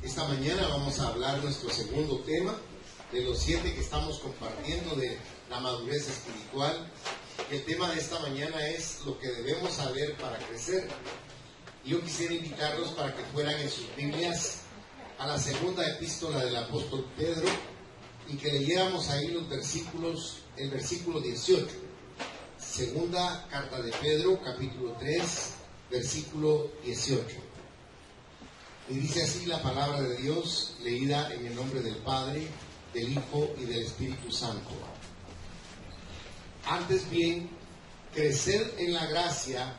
Esta mañana vamos a hablar nuestro segundo tema de los 7 que estamos compartiendo de la madurez espiritual. El tema de esta mañana es lo que debemos saber para crecer. Yo quisiera invitarlos para que fueran en sus Biblias a la segunda epístola del apóstol Pedro y que leyéramos ahí los versículos, el versículo 18. Segunda carta de Pedro, capítulo 3, versículo 18. Y dice así la palabra de Dios, leída en el nombre del Padre, del Hijo y del Espíritu Santo. Antes bien, crecer en la gracia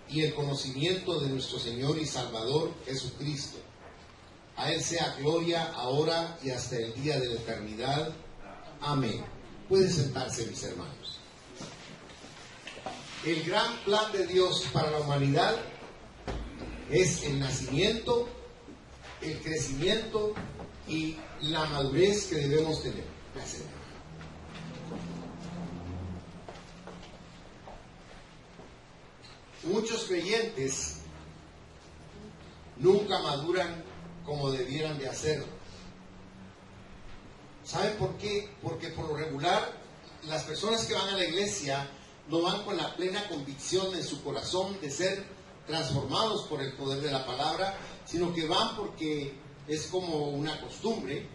y el conocimiento de nuestro Señor y Salvador Jesucristo. A Él sea gloria ahora y hasta el día de la eternidad. Amén. Pueden sentarse, mis hermanos. El gran plan de Dios para la humanidad es el nacimiento, el crecimiento y la madurez que debemos tener. Gracias. Muchos creyentes nunca maduran como debieran de hacerlo. ¿Saben por qué? Porque por lo regular las personas que van a la iglesia no van con la plena convicción en su corazón de ser transformados por el poder de la palabra, sino que van porque es como una costumbre,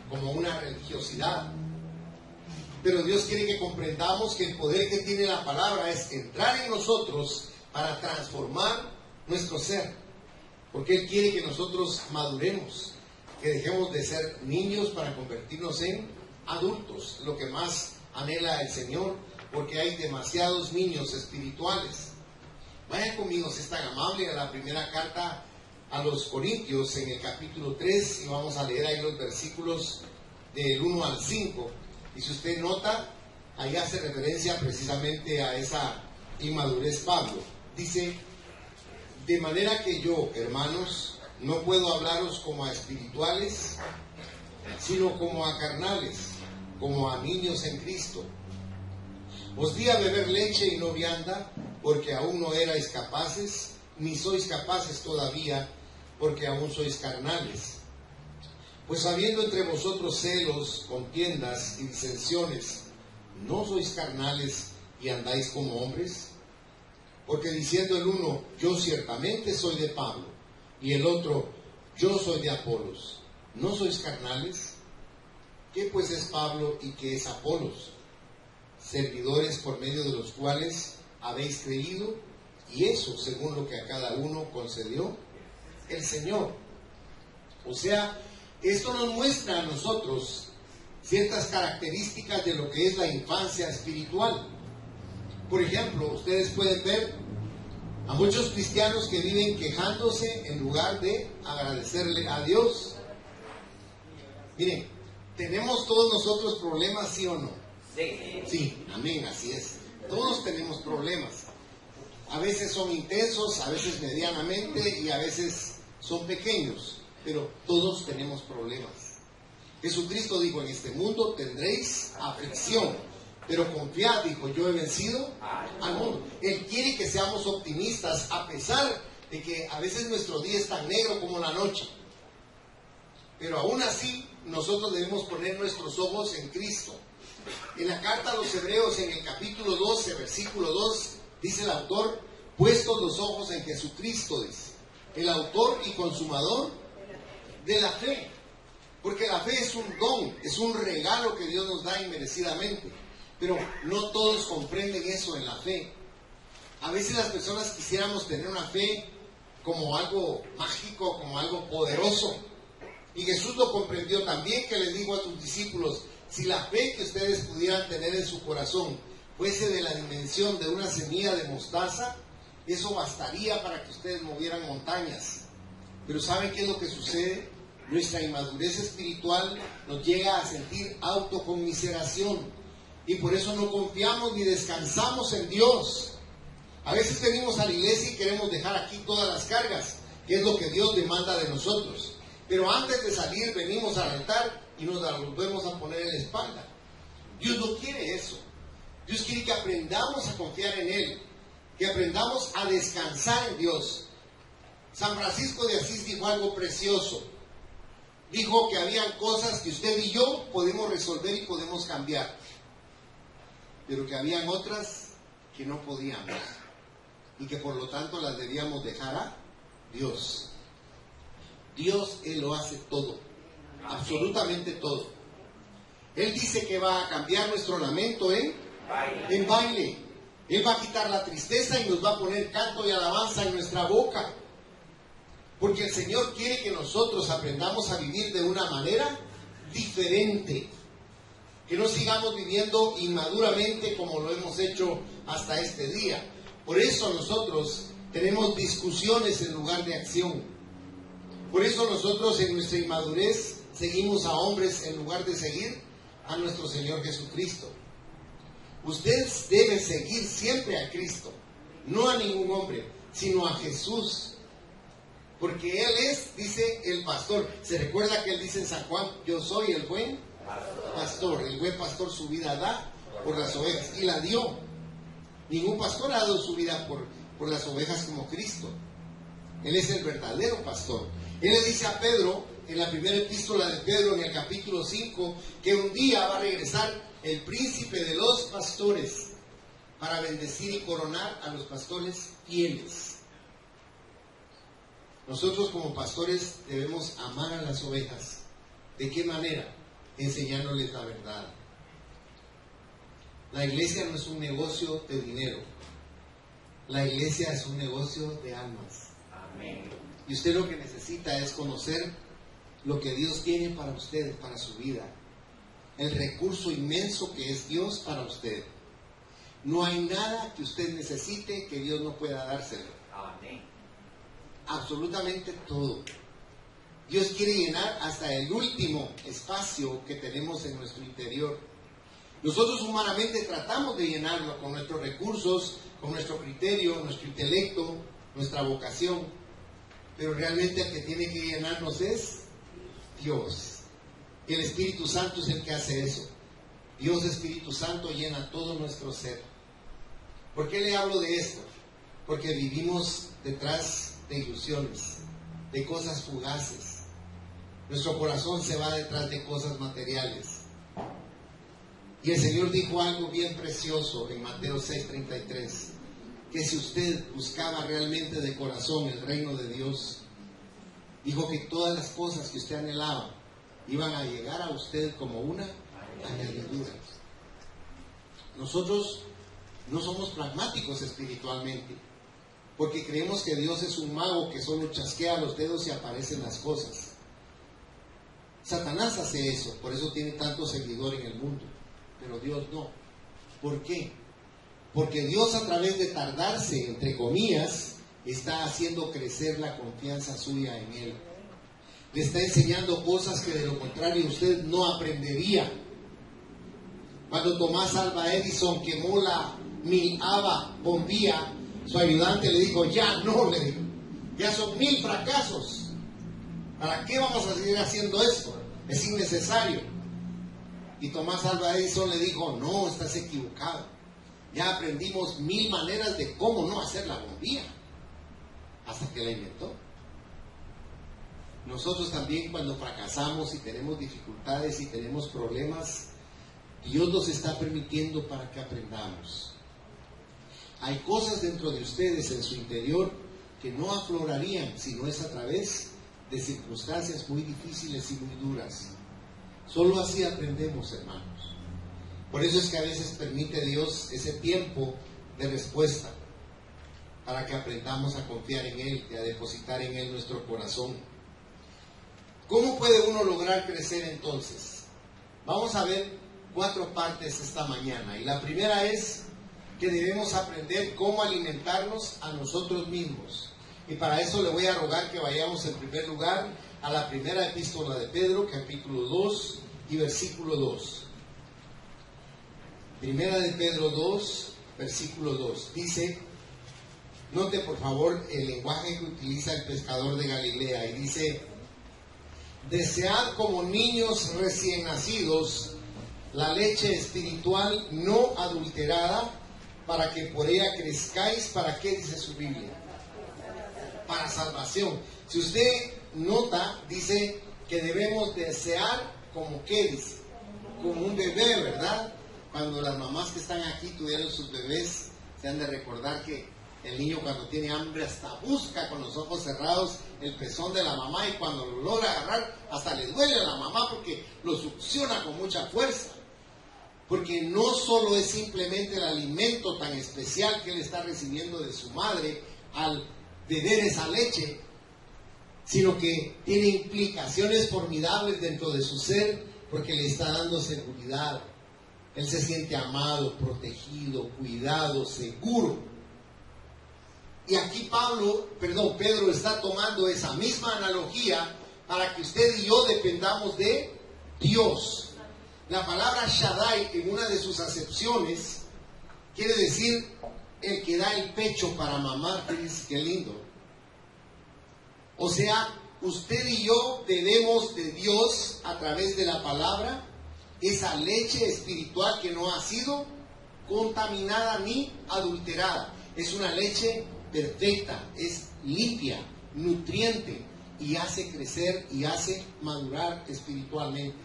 como una religiosidad. Pero Dios quiere que comprendamos que el poder que tiene la palabra es entrar en nosotros para transformar nuestro ser, porque Él quiere que nosotros maduremos, que dejemos de ser niños para convertirnos en adultos, lo que más anhela el Señor, porque hay demasiados niños espirituales. Vayan conmigo, si es tan amable, a la primera carta a los Corintios, en el capítulo 3, y vamos a leer ahí los versículos del 1 al 5. Y si usted nota, ahí hace referencia precisamente a esa inmadurez Pablo. Dice: de manera que yo, hermanos, no puedo hablaros como a espirituales, sino como a carnales, como a niños en Cristo. Os di a beber leche y no vianda, porque aún no erais capaces, ni sois capaces todavía, porque aún sois carnales. Pues habiendo entre vosotros celos, contiendas y disensiones, ¿no sois carnales y andáis como hombres? Porque diciendo el uno, yo ciertamente soy de Pablo, y el otro, yo soy de Apolos, ¿no sois carnales? ¿Qué pues es Pablo y qué es Apolos? Servidores por medio de los cuales habéis creído, y eso según lo que a cada uno concedió el Señor. O sea, esto nos muestra a nosotros ciertas características de lo que es la infancia espiritual. Por ejemplo, ustedes pueden ver a muchos cristianos que viven quejándose en lugar de agradecerle a Dios. Miren, ¿tenemos todos nosotros problemas, sí o no? Sí, amén, así es. Todos tenemos problemas. A veces son intensos, a veces medianamente y a veces son pequeños, pero todos tenemos problemas. Jesucristo dijo: en este mundo tendréis aflicción, pero confiad, dijo, yo he vencido al mundo. Él quiere que seamos optimistas a pesar de que a veces nuestro día es tan negro como la noche. Pero aún así nosotros debemos poner nuestros ojos en Cristo. En la carta a los Hebreos, en el capítulo 12, versículo 2, dice el autor: puestos los ojos en Jesucristo, dice, el autor y consumador de la fe. Porque la fe es un don, es un regalo que Dios nos da inmerecidamente. Pero no todos comprenden eso en la fe. A veces las personas quisiéramos tener una fe como algo mágico, como algo poderoso. Y Jesús lo comprendió también, que les dijo a sus discípulos: si la fe que ustedes pudieran tener en su corazón fuese de la dimensión de una semilla de mostaza, eso bastaría para que ustedes movieran montañas. Pero ¿saben qué es lo que sucede? Nuestra inmadurez espiritual nos llega a sentir autoconmiseración y por eso no confiamos ni descansamos en Dios. A veces venimos a la iglesia y queremos dejar aquí todas las cargas, que es lo que Dios demanda de nosotros. Pero antes de salir venimos al altar y nos la volvemos a poner en la espalda. Dios no quiere eso. Dios quiere que aprendamos a confiar en Él, que aprendamos a descansar en Dios. San Francisco de Asís dijo algo precioso. Dijo que habían cosas que usted y yo podemos resolver y podemos cambiar, pero que habían otras que no podíamos y que por lo tanto las debíamos dejar a Dios. Dios, Él lo hace todo, absolutamente todo. Él dice que va a cambiar nuestro lamento en baile. Él va a quitar la tristeza y nos va a poner canto y alabanza en nuestra boca. Porque el Señor quiere que nosotros aprendamos a vivir de una manera diferente. Que no sigamos viviendo inmaduramente como lo hemos hecho hasta este día. Por eso nosotros tenemos discusiones en lugar de acción. Por eso nosotros en nuestra inmadurez seguimos a hombres en lugar de seguir a nuestro Señor Jesucristo. Usted debe seguir siempre a Cristo, no a ningún hombre, sino a Jesús. Porque Él es, dice, el pastor. Se recuerda que Él dice en San Juan, yo soy el buen pastor. El buen pastor su vida da por las ovejas. Y la dio. Ningún pastor ha dado su vida por las ovejas como Cristo. Él es el verdadero pastor. Él le dice a Pedro, en la primera epístola de Pedro, en el capítulo 5, que un día va a regresar el príncipe de los pastores para bendecir y coronar a los pastores fieles. Nosotros como pastores debemos amar a las ovejas. ¿De qué manera? Enseñándoles la verdad. La iglesia no es un negocio de dinero. La iglesia es un negocio de almas. Amén. Y usted lo que necesita es conocer lo que Dios tiene para usted, para su vida. El recurso inmenso que es Dios para usted. No hay nada que usted necesite que Dios no pueda dárselo. Amén. Absolutamente todo. Dios quiere llenar hasta el último espacio que tenemos en nuestro interior. Nosotros humanamente tratamos de llenarlo con nuestros recursos, con nuestro criterio, nuestro intelecto, nuestra vocación. Pero realmente el que tiene que llenarnos es Dios. El Espíritu Santo es el que hace eso. Dios Espíritu Santo llena todo nuestro ser. ¿Por qué le hablo de esto? Porque vivimos detrás de ilusiones, de cosas fugaces. Nuestro corazón se va detrás de cosas materiales. Y el Señor dijo algo bien precioso en Mateo 6:33, que si usted buscaba realmente de corazón el reino de Dios, dijo que todas las cosas que usted anhelaba iban a llegar a usted como una añadidura. Nosotros no somos pragmáticos espiritualmente, porque creemos que Dios es un mago que solo chasquea los dedos y aparecen las cosas. Satanás hace eso, por eso tiene tanto seguidor en el mundo, pero Dios no. ¿Por qué? Porque Dios, a través de tardarse, entre comillas, está haciendo crecer la confianza suya en Él. Le está enseñando cosas que de lo contrario usted no aprendería. Cuando Tomás Alva Edison quemó la 1000ava bombilla, su ayudante le dijo, ya no, le dijo, ya son 1000 fracasos. ¿Para qué vamos a seguir haciendo esto? Es innecesario. Y Tomás Alva Edison le dijo, no, estás equivocado. Ya aprendimos 1000 maneras de cómo no hacer la bombilla, hasta que la inventó. Nosotros también, cuando fracasamos y tenemos dificultades y tenemos problemas, Dios nos está permitiendo para que aprendamos. Hay cosas dentro de ustedes, en su interior, que no aflorarían si no es a través de circunstancias muy difíciles y muy duras. Solo así aprendemos, hermanos. Por eso es que a veces permite Dios ese tiempo de respuesta, para que aprendamos a confiar en Él y a depositar en Él nuestro corazón. ¿Cómo puede uno lograr crecer entonces? Vamos a ver 4 partes esta mañana. Y la primera es que debemos aprender cómo alimentarnos a nosotros mismos. Y para eso le voy a rogar que vayamos en primer lugar a la primera epístola de Pedro, capítulo 2 y versículo 2. Primera de Pedro 2, versículo 2. Dice, note por favor el lenguaje que utiliza el pescador de Galilea, y dice, desead como niños recién nacidos la leche espiritual no adulterada, para que por ella crezcáis. ¿Para qué dice su Biblia? para salvación. Si usted nota, dice que debemos desear como que dice, como un bebé, ¿verdad? Cuando las mamás que están aquí tuvieron sus bebés, se han de recordar que el niño cuando tiene hambre hasta busca con los ojos cerrados el pezón de la mamá, y cuando lo logra agarrar hasta le duele a la mamá porque lo succiona con mucha fuerza. Porque no solo es simplemente el alimento tan especial que él está recibiendo de su madre al beber esa leche, sino que tiene implicaciones formidables dentro de su ser, porque le está dando seguridad. Él se siente amado, protegido, cuidado, seguro. Y aquí Pedro está tomando esa misma analogía para que usted y yo dependamos de Dios. La palabra Shaddai, en una de sus acepciones, quiere decir el que da el pecho para mamar. Qué lindo. O sea, usted y yo bebemos de Dios a través de la palabra, esa leche espiritual que no ha sido contaminada ni adulterada. Es una leche perfecta, es limpia, nutriente, y hace crecer y hace madurar espiritualmente.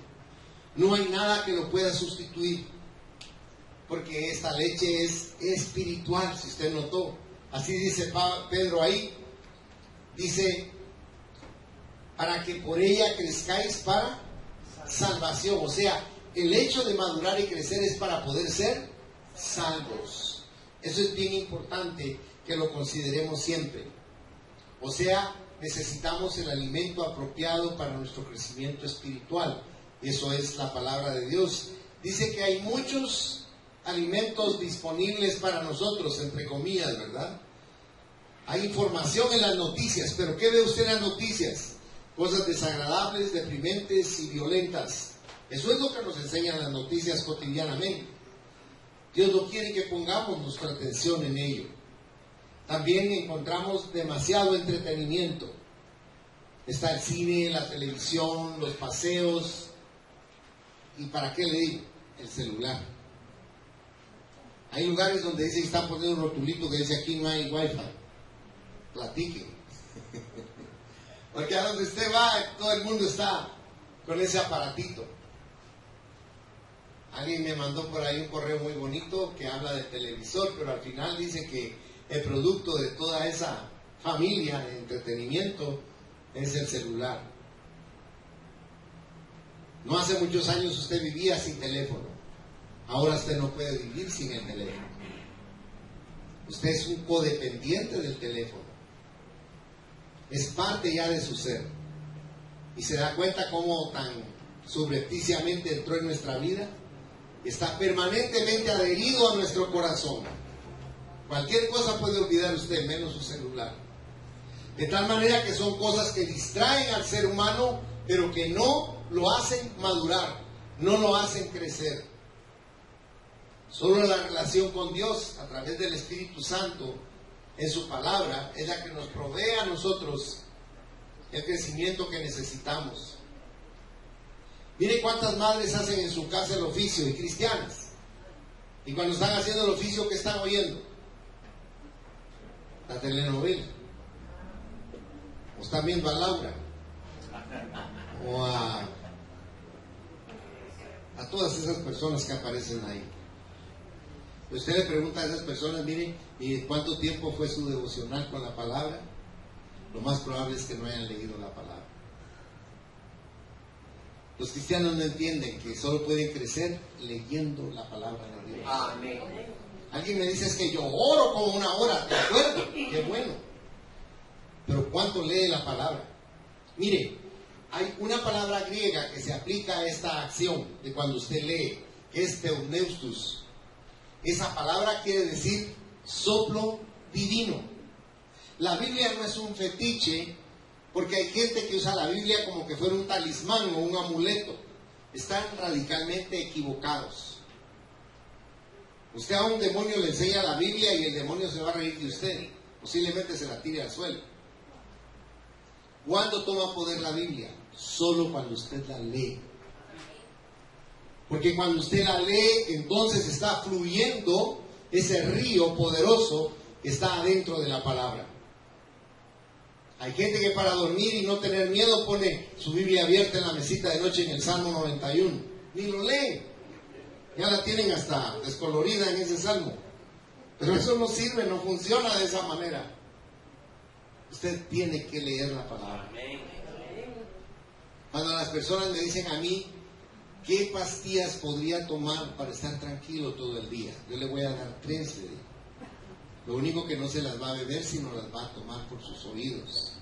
No hay nada que lo pueda sustituir, porque esta leche es espiritual, si usted notó. Así dice Pedro ahí, dice, para que por ella crezcáis para salvación. O sea, el hecho de madurar y crecer es para poder ser salvos. Eso es bien importante que lo consideremos siempre. O sea, necesitamos el alimento apropiado para nuestro crecimiento espiritual. Eso es la palabra de Dios. Dice que hay muchos alimentos disponibles para nosotros, entre comillas, ¿verdad? Hay información en las noticias, pero ¿qué ve usted en las noticias? Cosas desagradables, deprimentes y violentas. Eso es lo que nos enseñan las noticias cotidianamente. Dios no quiere que pongamos nuestra atención en ello. También encontramos demasiado entretenimiento. Está el cine, la televisión, los paseos. ¿Y para qué le digo? El celular. Hay lugares donde dice que están poniendo un rotulito que dice aquí no hay wifi. Platiquen. Porque a donde usted va, todo el mundo está con ese aparatito. Alguien me mandó por ahí un correo muy bonito que habla de televisor, pero al final dice que el producto de toda esa familia de entretenimiento es el celular. No hace muchos años usted vivía sin teléfono. Ahora usted no puede vivir sin el teléfono. Usted es un codependiente del teléfono. Es parte ya de su ser. Y se da cuenta cómo tan subrepticiamente entró en nuestra vida. Está permanentemente adherido a nuestro corazón. Cualquier cosa puede olvidar usted, menos su celular. De tal manera que son cosas que distraen al ser humano, pero que no lo hacen madurar, no lo hacen crecer. Solo la relación con Dios a través del Espíritu Santo en su palabra es la que nos provee a nosotros el crecimiento que necesitamos. Mire cuántas madres hacen en su casa el oficio, y cristianas, y cuando están haciendo el oficio, ¿qué están oyendo? La telenovela. O están viendo a Laura, o a todas esas personas que aparecen ahí. Usted le pregunta a esas personas, mire, ¿y cuánto tiempo fue su devocional con la palabra? Lo más probable es que no hayan leído la palabra. Los cristianos no entienden que solo pueden crecer leyendo la palabra de Dios. Amén. Alguien me dice, es que yo oro como una hora, de acuerdo, qué bueno. Pero ¿cuánto lee la palabra? Mire, hay una palabra griega que se aplica a esta acción de cuando usted lee, que es theopneustos. Esa palabra quiere decir soplo divino. La Biblia no es un fetiche, porque hay gente que usa la Biblia como que fuera un talismán o un amuleto. Están radicalmente equivocados. Usted a un demonio le enseña la Biblia y el demonio se va a reír de usted. Posiblemente se la tire al suelo. ¿Cuándo toma poder la Biblia? Solo cuando usted la lee. Porque cuando usted la lee, entonces está fluyendo ese río poderoso que está adentro de la palabra. Hay gente que para dormir y no tener miedo pone su Biblia abierta en la mesita de noche en el Salmo 91. Ni lo leen. Ya la tienen hasta descolorida en ese salmo. Pero eso no sirve, no funciona de esa manera. Usted tiene que leer la palabra. Cuando las personas me dicen a mí, ¿qué pastillas podría tomar para estar tranquilo todo el día? Yo le voy a dar 3, le digo. Lo único que no se las va a beber, sino las va a tomar por sus oídos.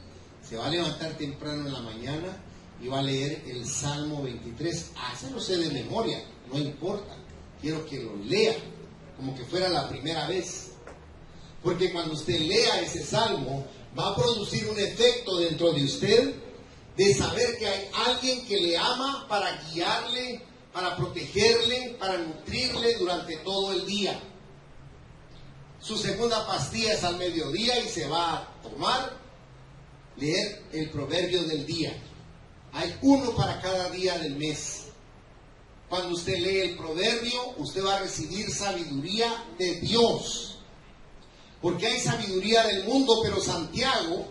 Se va a levantar temprano en la mañana y va a leer el Salmo 23. Se lo sé de memoria, no importa. Quiero que lo lea como que fuera la primera vez. Porque cuando usted lea ese Salmo, va a producir un efecto dentro de usted de saber que hay alguien que le ama para guiarle, para protegerle, para nutrirle durante todo el día. Su segunda pastilla es al mediodía y se va a tomar, leer el proverbio del día. Hay uno para cada día del mes. Cuando usted lee el proverbio, usted va a recibir sabiduría de Dios. Porque hay sabiduría del mundo, pero Santiago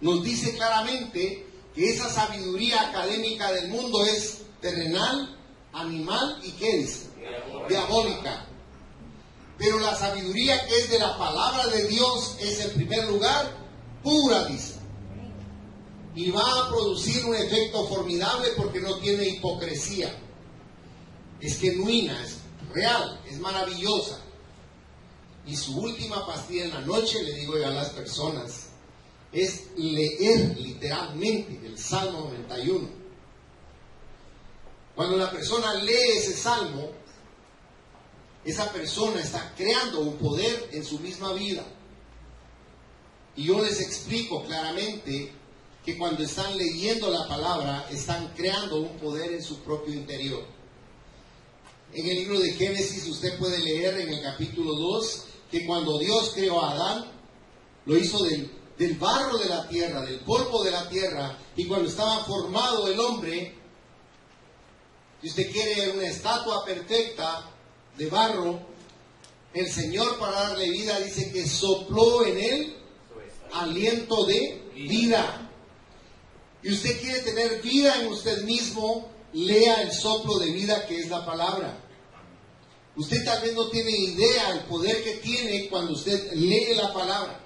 nos dice claramente que esa sabiduría académica del mundo es terrenal, animal y ¿qué dice? Diabólica. Pero la sabiduría que es de la palabra de Dios es en primer lugar pura, dice. Y va a producir un efecto formidable porque no tiene hipocresía. Es genuina, es real, es maravillosa. Y su última pastilla en la noche, le digo yo a las personas, es leer literalmente el Salmo 91. Cuando la persona lee ese Salmo, esa persona está creando un poder en su misma vida. Y yo les explico claramente que cuando están leyendo la palabra, están creando un poder en su propio interior. En el libro de Génesis usted puede leer en el capítulo 2 que cuando Dios creó a Adán, lo hizo del barro de la tierra, del polvo de la tierra, y cuando estaba formado el hombre, si usted quiere una estatua perfecta de barro, el Señor para darle vida dice que sopló en él aliento de vida. Y usted quiere tener vida en usted mismo, lea el soplo de vida que es la palabra. Usted tal vez no tiene idea del poder que tiene cuando usted lee la palabra.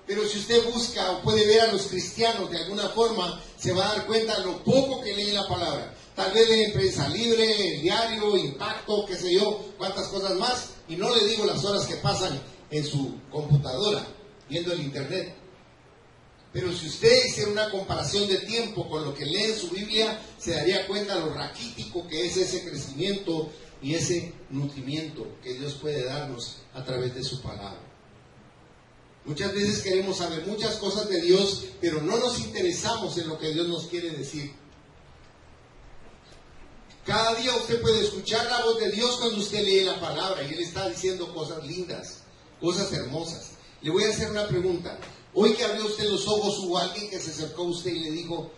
Pero si usted busca o puede ver a los cristianos de alguna forma, se va a dar cuenta de lo poco que leen la palabra. Tal vez leen Prensa Libre, el diario, Impacto, qué sé yo, cuántas cosas más. Y no le digo las horas que pasan en su computadora, viendo el internet. Pero si usted hiciera una comparación de tiempo con lo que lee en su Biblia, se daría cuenta de lo raquítico que es ese crecimiento y ese nutrimiento que Dios puede darnos a través de su palabra. Muchas veces queremos saber muchas cosas de Dios, pero no nos interesamos en lo que Dios nos quiere decir. Cada día usted puede escuchar la voz de Dios cuando usted lee la palabra y Él está diciendo cosas lindas, cosas hermosas. Le voy a hacer una pregunta. Hoy que abrió usted los ojos, hubo alguien que se acercó a usted y le dijo: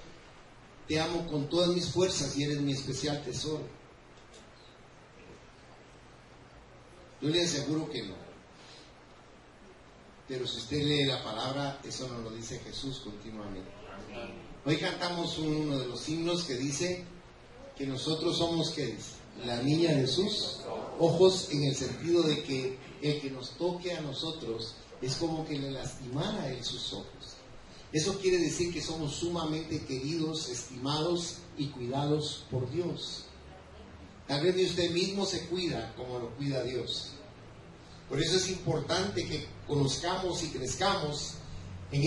te amo con todas mis fuerzas y eres mi especial tesoro. Yo le aseguro que no. Pero si usted lee la palabra, eso nos lo dice Jesús continuamente. Hoy cantamos uno de los himnos que dice que nosotros somos, ¿qué dice? La niña de sus ojos, en el sentido de que el que nos toque a nosotros es como que le lastimara a él sus ojos. Eso quiere decir que somos sumamente queridos, estimados y cuidados por Dios. Tal vez de usted mismo se cuida como lo cuida Dios. Por eso es importante que conozcamos y crezcamos en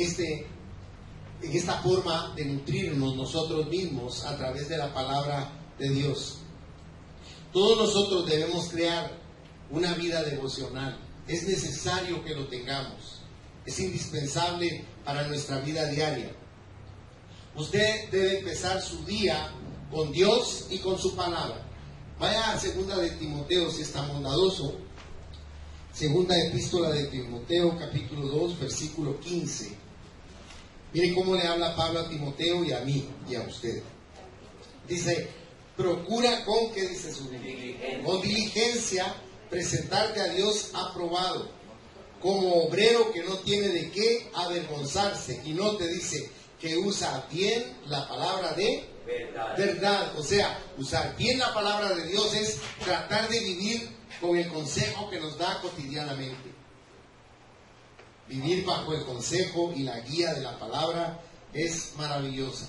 esta forma de nutrirnos nosotros mismos a través de la palabra de Dios. Todos nosotros debemos crear una vida devocional. Es necesario que lo tengamos. Es indispensable para nuestra vida diaria. Usted debe empezar su día con Dios y con su palabra. Vaya a 2 de Timoteo, si es tan bondadoso. Segunda epístola de Timoteo, capítulo 2, versículo 15. Mire cómo le habla Pablo a Timoteo y a mí y a usted. Dice: procura con, ¿qué dice su Biblia? Con diligencia presentarte a Dios aprobado, como obrero que no tiene de qué avergonzarse. Y no te dice que usa bien la palabra de verdad. O sea, usar bien la palabra de Dios es tratar de vivir con el consejo que nos da cotidianamente. Vivir bajo el consejo y la guía de la palabra es maravillosa,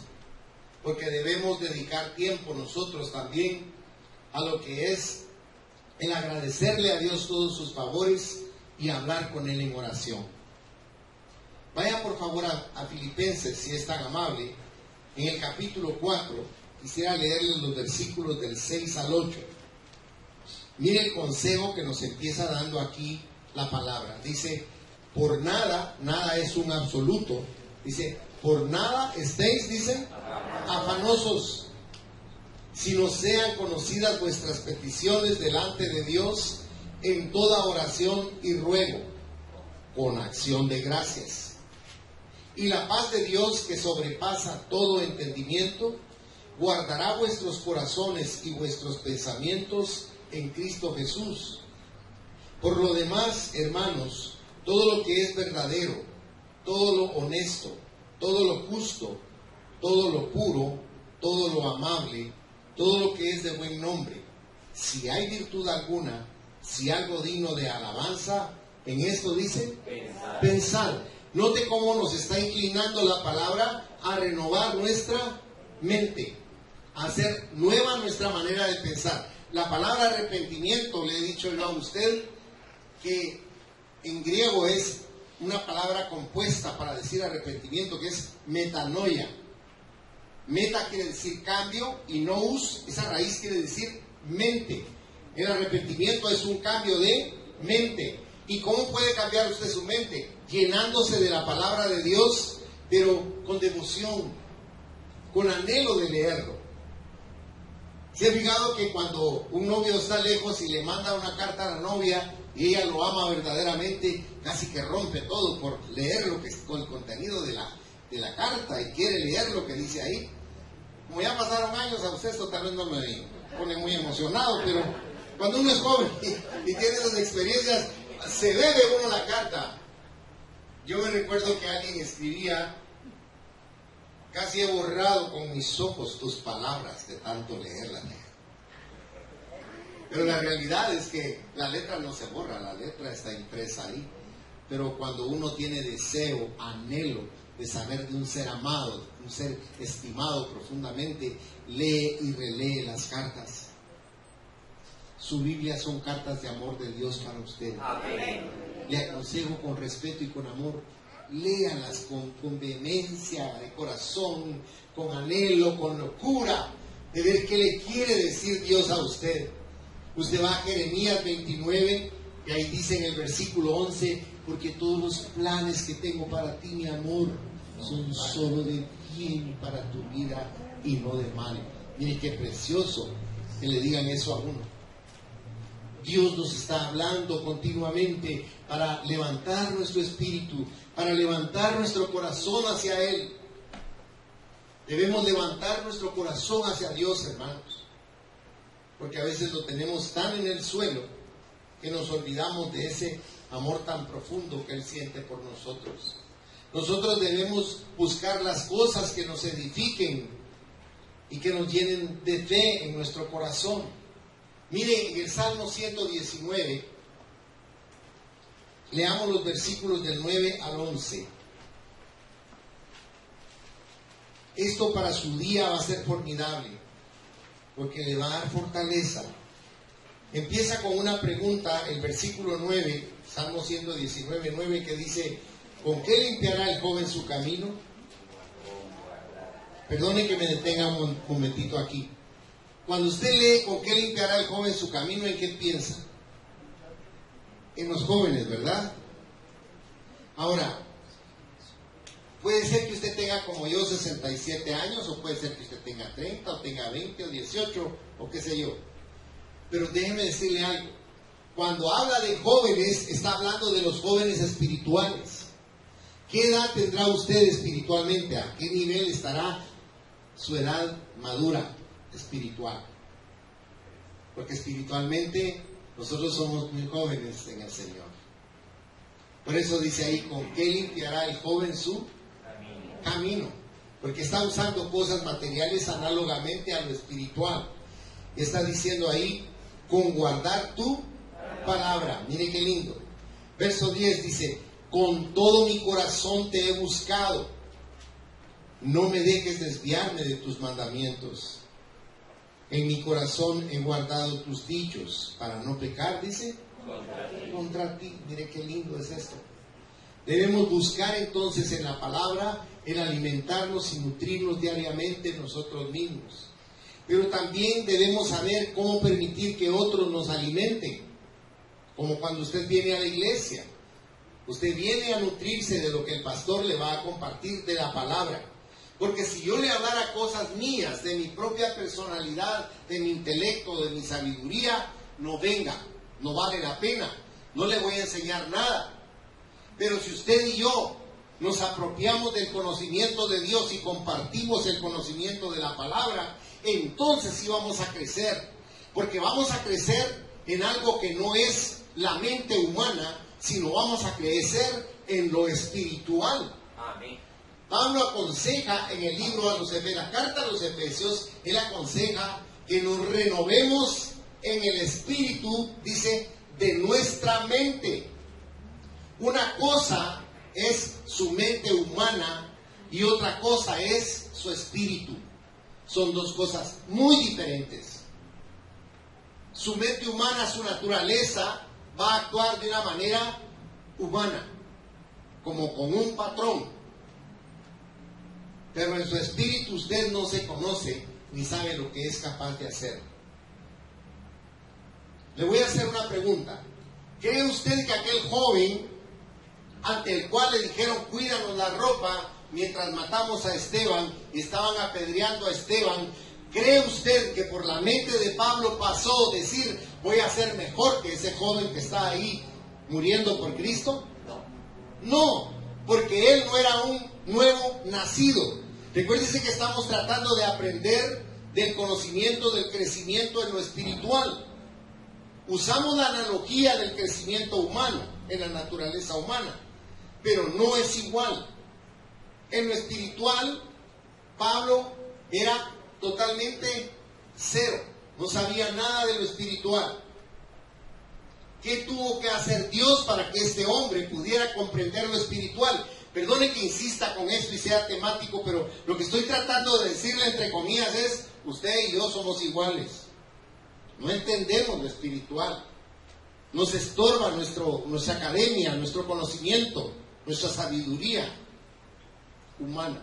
porque debemos dedicar tiempo nosotros también a lo que es el agradecerle a Dios todos sus favores y hablar con Él en oración. Vaya por favor a Filipenses, si es tan amable, en el capítulo 4, quisiera leerles los versículos del 6 al 8. Mire el consejo que nos empieza dando aquí la palabra. Dice, por nada, nada es un absoluto. Dice, por nada estéis, dice, afanosos, sino sean conocidas vuestras peticiones delante de Dios en toda oración y ruego, con acción de gracias. Y la paz de Dios, que sobrepasa todo entendimiento, guardará vuestros corazones y vuestros pensamientos en Cristo Jesús. Por lo demás, hermanos, todo lo que es verdadero, todo lo honesto, todo lo justo, todo lo puro, todo lo amable, todo lo que es de buen nombre, si hay virtud alguna, si algo digno de alabanza, en esto dice, pensar. Note cómo nos está inclinando la palabra a renovar nuestra mente, a hacer nueva nuestra manera de pensar. La palabra arrepentimiento, le he dicho yo a usted, que en griego es una palabra compuesta para decir arrepentimiento, que es metanoia. Meta quiere decir cambio y nous, esa raíz quiere decir mente. El arrepentimiento es un cambio de mente. ¿Y cómo puede cambiar usted su mente? Llenándose de la palabra de Dios, pero con devoción, con anhelo de leerlo. ¿Se ha fijado que cuando un novio está lejos y le manda una carta a la novia y ella lo ama verdaderamente, casi que rompe todo por leer lo que es con el contenido de la carta y quiere leer lo que dice ahí? Como ya pasaron años, a usted esto tal vez no me pone muy emocionado, pero cuando uno es joven y tiene esas experiencias, se bebe uno la carta. Yo me recuerdo que alguien escribía, casi he borrado con mis ojos tus palabras de tanto leerlas. Pero la realidad es que la letra no se borra, la letra está impresa ahí. Pero cuando uno tiene deseo, anhelo de saber de un ser amado, un ser estimado profundamente, lee y relee las cartas. Su Biblia son cartas de amor de Dios para usted. Amén. Le aconsejo con respeto y con amor, léalas con vehemencia de corazón, con anhelo, con locura, de ver qué le quiere decir Dios a usted. Usted va a Jeremías 29, y ahí dice en el versículo 11, porque todos los planes que tengo para ti, mi amor, son solo de bien para tu vida y no de mal. Mire qué precioso que le digan eso a uno. Dios nos está hablando continuamente para levantar nuestro espíritu, para levantar nuestro corazón hacia Él. Debemos levantar nuestro corazón hacia Dios, hermanos, porque a veces lo tenemos tan en el suelo que nos olvidamos de ese amor tan profundo que Él siente por nosotros. Nosotros debemos buscar las cosas que nos edifiquen y que nos llenen de fe en nuestro corazón. Mire, en el Salmo 119, leamos los versículos del 9 al 11. Esto para su día va a ser formidable, porque le va a dar fortaleza. Empieza con una pregunta, el versículo 9, Salmo 119, 9, que dice, ¿con qué limpiará el joven su camino? Perdone que me detenga un momentito aquí. Cuando usted lee ¿con qué limpiará el joven su camino?, ¿en qué piensa? En los jóvenes, ¿verdad? Ahora, puede ser que usted tenga como yo 67 años, o puede ser que usted tenga 30, o tenga 20, o 18, o qué sé yo. Pero déjeme decirle algo. Cuando habla de jóvenes, está hablando de los jóvenes espirituales. ¿Qué edad tendrá usted espiritualmente? ¿A qué nivel estará su edad madura espiritual? Porque espiritualmente nosotros somos muy jóvenes en el Señor. Por eso dice ahí, ¿con qué limpiará el joven su camino? Porque está usando cosas materiales análogamente a lo espiritual. Está diciendo ahí, con guardar tu palabra. Mire qué lindo. Verso 10 dice, con todo mi corazón te he buscado. No me dejes desviarme de tus mandamientos. En mi corazón he guardado tus dichos para no pecar, dice, contra ti. Mire qué lindo es esto. Debemos buscar entonces en la palabra el alimentarnos y nutrirnos diariamente nosotros mismos. Pero también debemos saber cómo permitir que otros nos alimenten. Como cuando usted viene a la iglesia. Usted viene a nutrirse de lo que el pastor le va a compartir de la palabra. Porque si yo le hablara cosas mías, de mi propia personalidad, de mi intelecto, de mi sabiduría, no venga, no vale la pena, no le voy a enseñar nada. Pero si usted y yo nos apropiamos del conocimiento de Dios y compartimos el conocimiento de la palabra, entonces sí vamos a crecer. Porque vamos a crecer en algo que no es la mente humana, sino vamos a crecer en lo espiritual. Amén. Pablo aconseja en el libro la carta a los Efesios, él aconseja que nos renovemos en el espíritu, dice, de nuestra mente. Una cosa es su mente humana y otra cosa es su espíritu. Son dos cosas muy diferentes. Su mente humana, su naturaleza, va a actuar de una manera humana, como con un patrón. Pero en su espíritu usted no se conoce ni sabe lo que es capaz de hacer. Le voy a hacer una pregunta. ¿Cree usted que aquel joven ante el cual le dijeron cuídanos la ropa mientras matamos a Esteban y estaban apedreando a Esteban, cree usted que por la mente de Pablo pasó decir voy a ser mejor que ese joven que está ahí muriendo por Cristo? No, porque él no era un nuevo nacido. Recuérdense que estamos tratando de aprender del conocimiento, del crecimiento en lo espiritual. Usamos la analogía del crecimiento humano, en la naturaleza humana, pero no es igual. En lo espiritual, Pablo era totalmente cero, no sabía nada de lo espiritual. ¿Qué tuvo que hacer Dios para que este hombre pudiera comprender lo espiritual? Perdone que insista con esto y sea temático, pero lo que estoy tratando de decirle entre comillas es, usted y yo somos iguales. No entendemos lo espiritual. Nos estorba nuestra academia, nuestro conocimiento, nuestra sabiduría humana.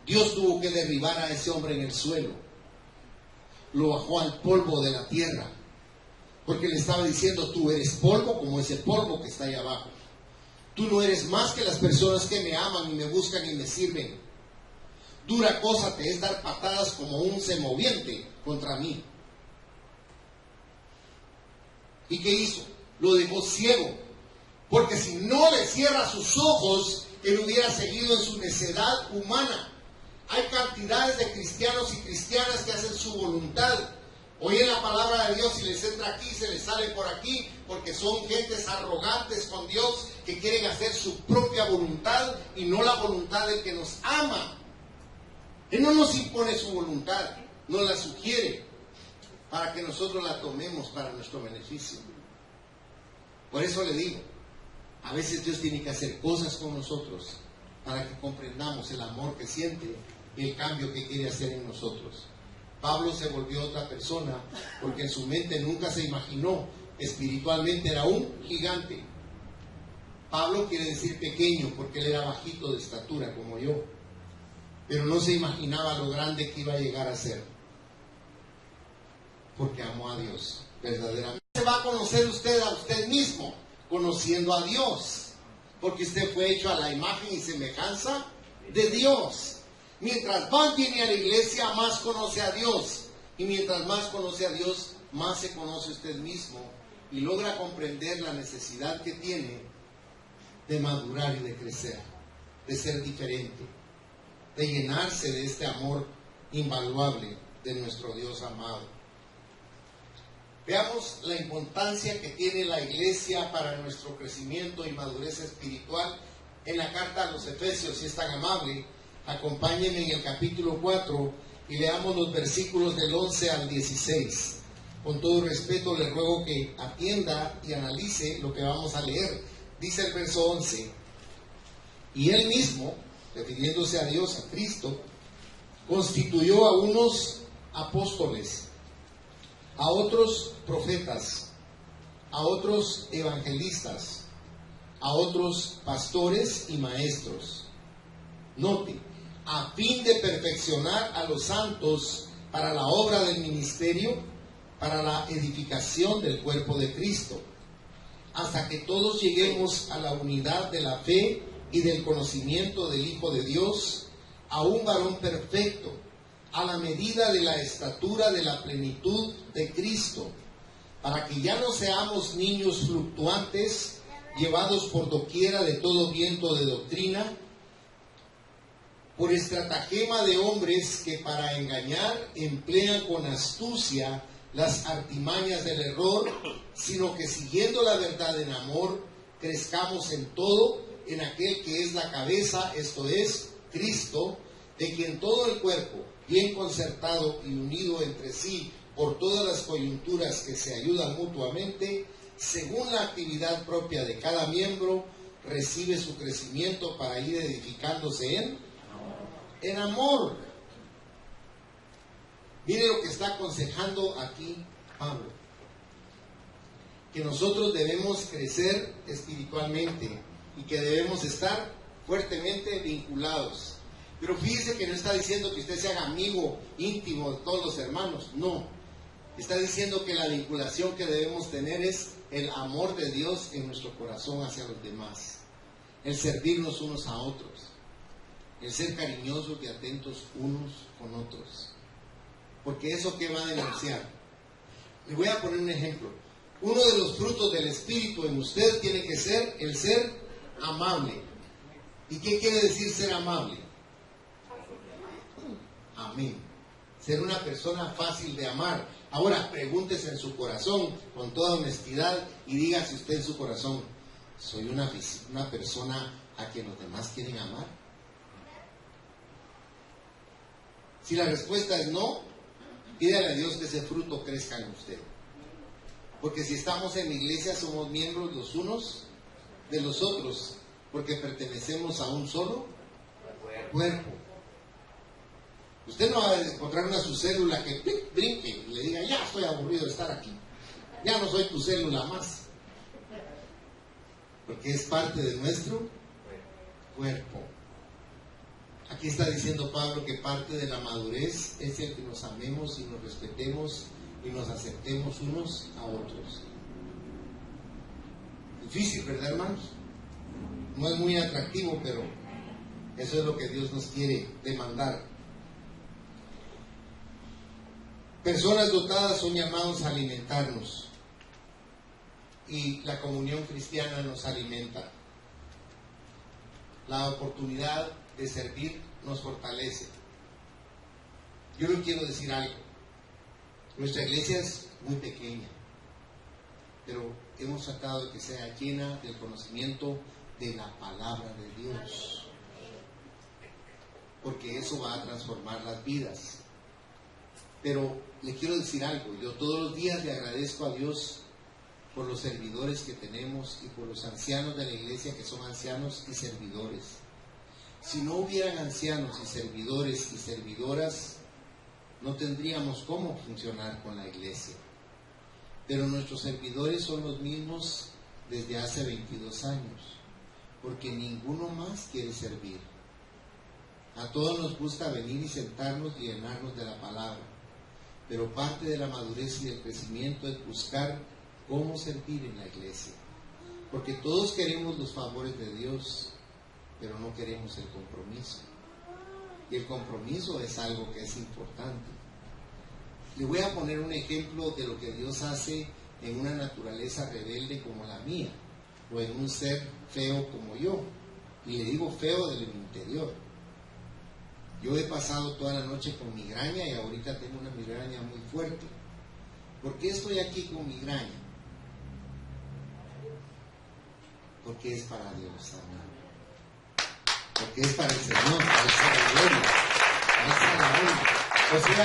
Dios tuvo que derribar a ese hombre en el suelo. Lo bajó al polvo de la tierra. Porque le estaba diciendo, tú eres polvo como ese polvo que está ahí abajo. Tú no eres más que las personas que me aman y me buscan y me sirven. Dura cosa te es dar patadas como un semoviente contra mí. ¿Y qué hizo? Lo dejó ciego. Porque si no le cierra sus ojos, él hubiera seguido en su necedad humana. Hay cantidades de cristianos y cristianas que hacen su voluntad. Oyen la palabra de Dios y les entra aquí, se les sale por aquí, porque son gentes arrogantes con Dios que quieren hacer su propia voluntad y no la voluntad del que nos ama. Él no nos impone su voluntad, nos la sugiere para que nosotros la tomemos para nuestro beneficio. Por eso le digo, a veces Dios tiene que hacer cosas con nosotros para que comprendamos el amor que siente y el cambio que quiere hacer en nosotros. Pablo se volvió otra persona porque en su mente nunca se imaginó, espiritualmente era un gigante. Pablo quiere decir pequeño porque él era bajito de estatura como yo, pero no se imaginaba lo grande que iba a llegar a ser, porque amó a Dios verdaderamente. Se va a conocer usted a usted mismo conociendo a Dios, porque usted fue hecho a la imagen y semejanza de Dios. Mientras más viene a la iglesia, más conoce a Dios. Y mientras más conoce a Dios, más se conoce usted mismo y logra comprender la necesidad que tiene de madurar y de crecer, de ser diferente, de llenarse de este amor invaluable de nuestro Dios amado. Veamos la importancia que tiene la iglesia para nuestro crecimiento y madurez espiritual en la carta a los Efesios. Si es tan amable, acompáñenme en el capítulo 4 y leamos los versículos del 11 al 16. Con todo respeto le ruego que atienda y analice lo que vamos a leer. Dice el verso 11: y él mismo, refiriéndose a Dios, a Cristo, constituyó a unos apóstoles, a otros profetas, a otros evangelistas, a otros pastores y maestros. Note, a fin de perfeccionar a los santos para la obra del ministerio, para la edificación del cuerpo de Cristo, hasta que todos lleguemos a la unidad de la fe y del conocimiento del Hijo de Dios, a un varón perfecto, a la medida de la estatura de la plenitud de Cristo, para que ya no seamos niños fluctuantes, llevados por doquiera de todo viento de doctrina, por estratagema de hombres que para engañar emplean con astucia las artimañas del error, sino que siguiendo la verdad en amor, crezcamos en todo en aquel que es la cabeza, esto es, Cristo, de quien todo el cuerpo, bien concertado y unido entre sí por todas las coyunturas que se ayudan mutuamente, según la actividad propia de cada miembro, recibe su crecimiento para ir edificándose en amor. Mire lo que está aconsejando aquí Pablo, que nosotros debemos crecer espiritualmente y que debemos estar fuertemente vinculados. Pero fíjese que no está diciendo que usted se haga amigo íntimo de todos los hermanos, no. Está diciendo que la vinculación que debemos tener es el amor de Dios en nuestro corazón hacia los demás, el servirnos unos a otros, el ser cariñosos y atentos unos con otros. Porque eso que va a denunciar. Le voy a poner un ejemplo. Uno de los frutos del Espíritu en usted tiene que ser el ser amable. ¿Y qué quiere decir ser amable? Amén. Ser una persona fácil de amar. Ahora, pregúntese en su corazón con toda honestidad y dígase usted en su corazón: ¿soy una persona a quien los demás quieren amar? Si la respuesta es no, pídale a Dios que ese fruto crezca en usted. Porque si estamos en la iglesia somos miembros los unos de los otros, porque pertenecemos a un solo cuerpo. Usted no va a encontrar una su célula que brinque y le diga: ya estoy aburrido de estar aquí, ya no soy tu célula más. Porque es parte de nuestro cuerpo. Aquí está diciendo Pablo que parte de la madurez es el que nos amemos y nos respetemos y nos aceptemos unos a otros. Difícil, ¿verdad, hermanos? No es muy atractivo, pero eso es lo que Dios nos quiere demandar. Personas dotadas son llamados a alimentarnos, y la comunión cristiana nos alimenta. La oportunidad de servir nos fortalece. Yo les quiero decir algo. Nuestra iglesia es muy pequeña, pero hemos tratado de que sea llena del conocimiento de la palabra de Dios, porque eso va a transformar las vidas. Pero le quiero decir algo: yo todos los días le agradezco a Dios por los servidores que tenemos y por los ancianos de la iglesia que son ancianos y servidores. Si no hubieran ancianos y servidores y servidoras, no tendríamos cómo funcionar con la iglesia. Pero nuestros servidores son los mismos desde hace 22 años, porque ninguno más quiere servir. A todos nos gusta venir y sentarnos y llenarnos de la palabra, pero parte de la madurez y del crecimiento es buscar cómo servir en la iglesia, porque todos queremos los favores de Dios, pero no queremos el compromiso. Y el compromiso es algo que es importante. Le voy a poner un ejemplo de lo que Dios hace en una naturaleza rebelde como la mía, o en un ser feo como yo. Y le digo feo del interior. Yo he pasado toda la noche con migraña y ahorita tengo una migraña muy fuerte. ¿Por qué estoy aquí con migraña? Porque es para Dios, hermano. Porque es para el Señor, para esa gloria, para esa gloria. O sea,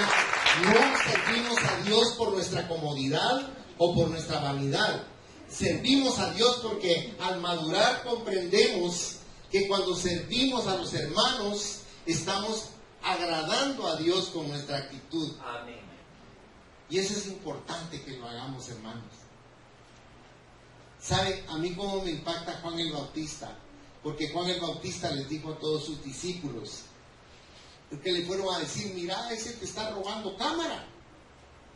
no servimos a Dios por nuestra comodidad o por nuestra vanidad. Servimos a Dios porque al madurar comprendemos que cuando servimos a los hermanos estamos agradando a Dios con nuestra actitud. Amén. Y eso es importante que lo hagamos, hermanos. ¿Sabe a mí cómo me impacta Juan el Bautista? Porque Juan el Bautista les dijo a todos sus discípulos, porque le fueron a decir, mira, ese que está robando cámara,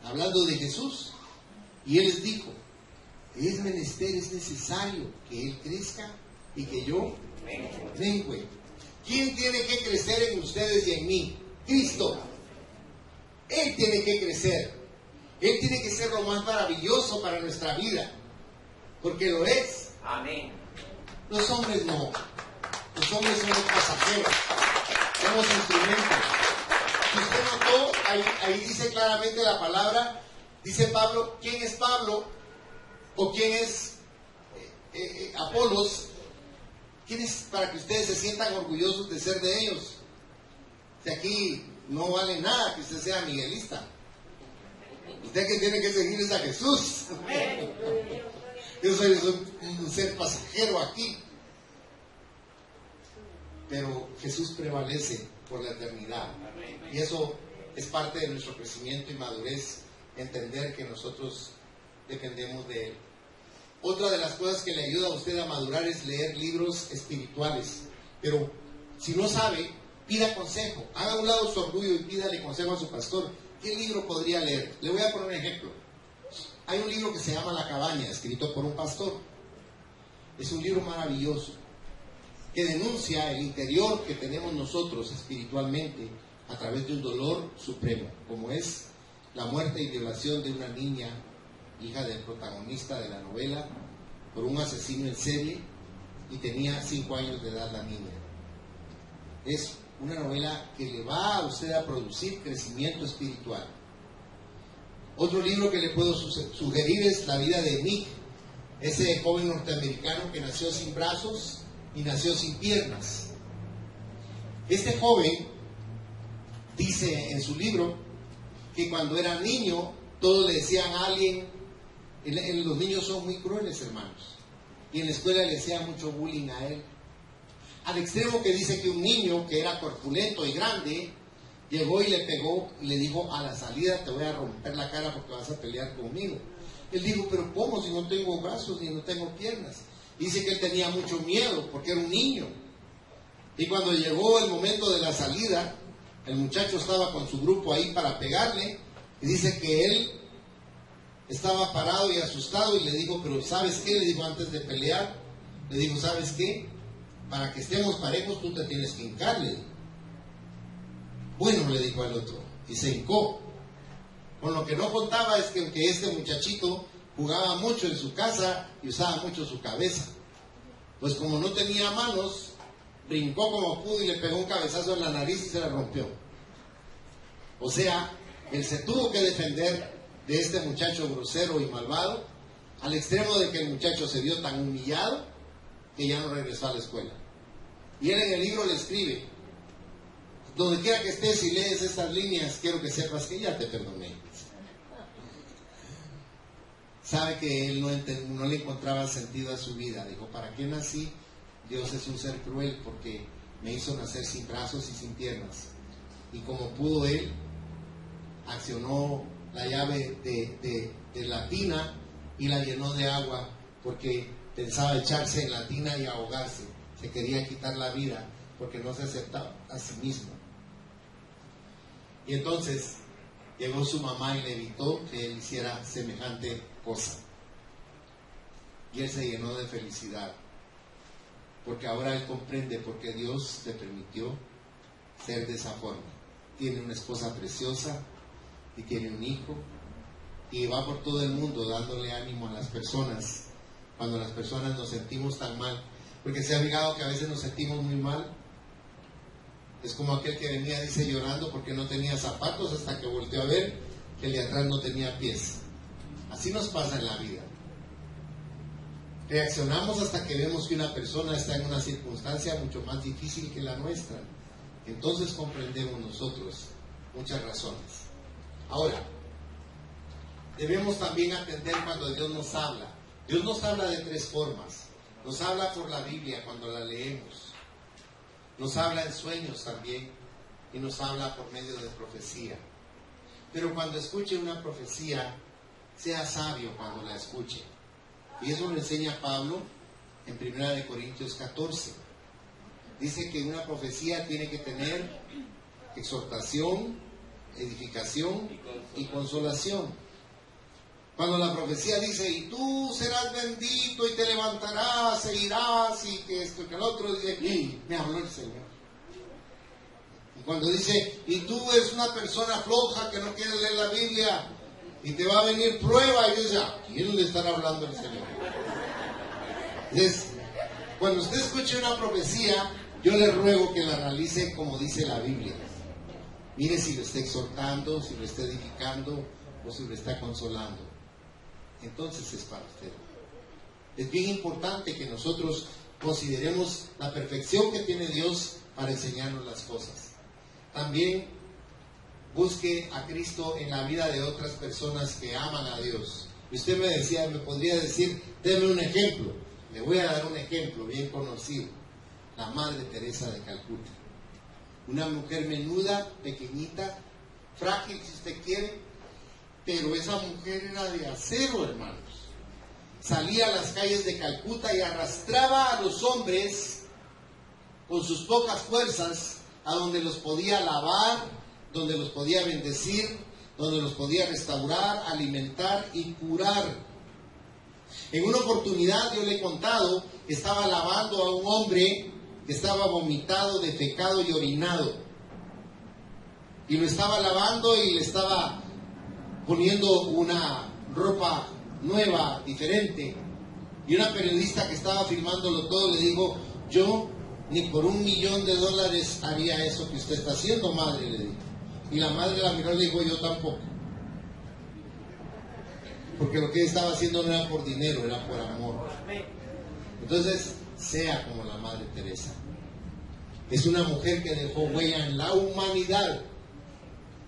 hablando de Jesús. Y él les dijo, es menester, es necesario que él crezca y que yo mengue. ¿Quién tiene que crecer en ustedes y en mí? Cristo. Él tiene que crecer. Él tiene que ser lo más maravilloso para nuestra vida, porque lo es. Amén. Los hombres no. Los hombres somos pasajeros, somos instrumentos. Si usted notó, ahí dice claramente la palabra, dice Pablo, ¿quién es Pablo? ¿O quién es Apolos? ¿Quién es para que ustedes se sientan orgullosos de ser de ellos? Si aquí no vale nada que usted sea miguelista. Usted que tiene que seguir es a Jesús. Yo soy un ser pasajero aquí. Pero Jesús prevalece por la eternidad. Y eso es parte de nuestro crecimiento y madurez, entender que nosotros dependemos de Él. Otra de las cosas que le ayuda a usted a madurar es leer libros espirituales. Pero si no sabe, pida consejo. Haga a un lado su orgullo y pídale consejo a su pastor. ¿Qué libro podría leer? Le voy a poner un ejemplo. Hay un libro que se llama La Cabaña, escrito por un pastor. Es un libro maravilloso que denuncia el interior que tenemos nosotros espiritualmente a través de un dolor supremo, como es la muerte y violación de una niña, hija del protagonista de la novela, por un asesino en serie, y tenía 5 años de edad la niña. Es una novela que le va a usted a producir crecimiento espiritual. Otro libro que le puedo sugerir es La vida de Nick, ese joven norteamericano que nació sin brazos y nació sin piernas. Este joven dice en su libro que cuando era niño todos le decían a alguien, los niños son muy crueles, hermanos, y en la escuela le hacían mucho bullying a él, al extremo que dice que un niño que era corpulento y grande llegó y le pegó y le dijo, a la salida te voy a romper la cara porque vas a pelear conmigo. Él dijo, pero ¿cómo si no tengo brazos ni no tengo piernas? Dice que él tenía mucho miedo porque era un niño. Y cuando llegó el momento de la salida, el muchacho estaba con su grupo ahí para pegarle, y dice que él estaba parado y asustado y le dijo, pero ¿sabes qué? Le dijo antes de pelear, le dijo, ¿sabes qué? Para que estemos parejos tú te tienes que hincarle. Bueno, le dijo al otro, y se hincó. Con lo que no contaba es que aunque este muchachito jugaba mucho en su casa y usaba mucho su cabeza, pues como no tenía manos, brincó como pudo y le pegó un cabezazo en la nariz y se la rompió. O sea, él se tuvo que defender de este muchacho grosero y malvado, al extremo de que el muchacho se vio tan humillado que ya no regresó a la escuela. Y él en el libro le escribe, donde quiera que estés y lees estas líneas, quiero que sepas que ya te perdoné. Sabe que él no le encontraba sentido a su vida. Dijo, ¿para qué nací? Dios es un ser cruel porque me hizo nacer sin brazos y sin piernas. Y como pudo él, accionó la llave de la tina y la llenó de agua porque pensaba echarse en la tina y ahogarse. Se quería quitar la vida porque no se aceptaba a sí mismo. Y entonces llegó su mamá y le evitó que él hiciera semejante cosa. Y él se llenó de felicidad, porque ahora él comprende por qué Dios le permitió ser de esa forma. Tiene una esposa preciosa y tiene un hijo, y va por todo el mundo dándole ánimo a las personas cuando las personas nos sentimos tan mal, porque se ha fijado que a veces nos sentimos muy mal. Es como aquel que venía, dice, llorando porque no tenía zapatos, hasta que volteó a ver que el de atrás no tenía pies. Así nos pasa en la vida. Reaccionamos hasta que vemos que una persona está en una circunstancia mucho más difícil que la nuestra. Entonces comprendemos nosotros muchas razones. Ahora, debemos también atender cuando Dios nos habla. Dios nos habla de tres formas. Nos habla por la Biblia cuando la leemos. Nos habla en sueños también. Y nos habla por medio de profecía. Pero cuando escuche una profecía, sea sabio cuando la escuche. Y eso lo enseña Pablo en 1 Corintios 14. Dice que una profecía tiene que tener exhortación, edificación y consolación. Cuando la profecía dice, y tú serás bendito y te levantarás e irás y que esto y que el otro, dice, me habló el Señor. Y cuando dice, y tú eres una persona floja que no quiere leer la Biblia y te va a venir prueba, y dice, ¿a quién le estará hablando el Señor? Entonces, cuando usted escuche una profecía, yo le ruego que la realice como dice la Biblia. Mire si lo está exhortando, si lo está edificando o si lo está consolando. Entonces es para usted. Es bien importante que nosotros consideremos la perfección que tiene Dios para enseñarnos las cosas. También busque a Cristo en la vida de otras personas que aman a Dios. Y usted me decía, me podría decir, deme un ejemplo. Le voy a dar un ejemplo bien conocido. La Madre Teresa de Calcuta. Una mujer menuda, pequeñita, frágil si usted quiere, pero esa mujer era de acero, hermanos. Salía a las calles de Calcuta y arrastraba a los hombres con sus pocas fuerzas a donde los podía lavar, donde los podía bendecir, donde los podía restaurar, alimentar y curar. En una oportunidad, yo le he contado, estaba lavando a un hombre que estaba vomitado, defecado y orinado. Y lo estaba lavando y le estaba poniendo una ropa nueva, diferente. Y una periodista que estaba filmándolo todo le dijo, yo ni por $1,000,000 haría eso que usted está haciendo, madre, le dijo. Y la madre la miró y le dijo, yo tampoco. Porque lo que estaba haciendo no era por dinero, era por amor. Entonces, sea como la Madre Teresa. Es una mujer que dejó huella en la humanidad.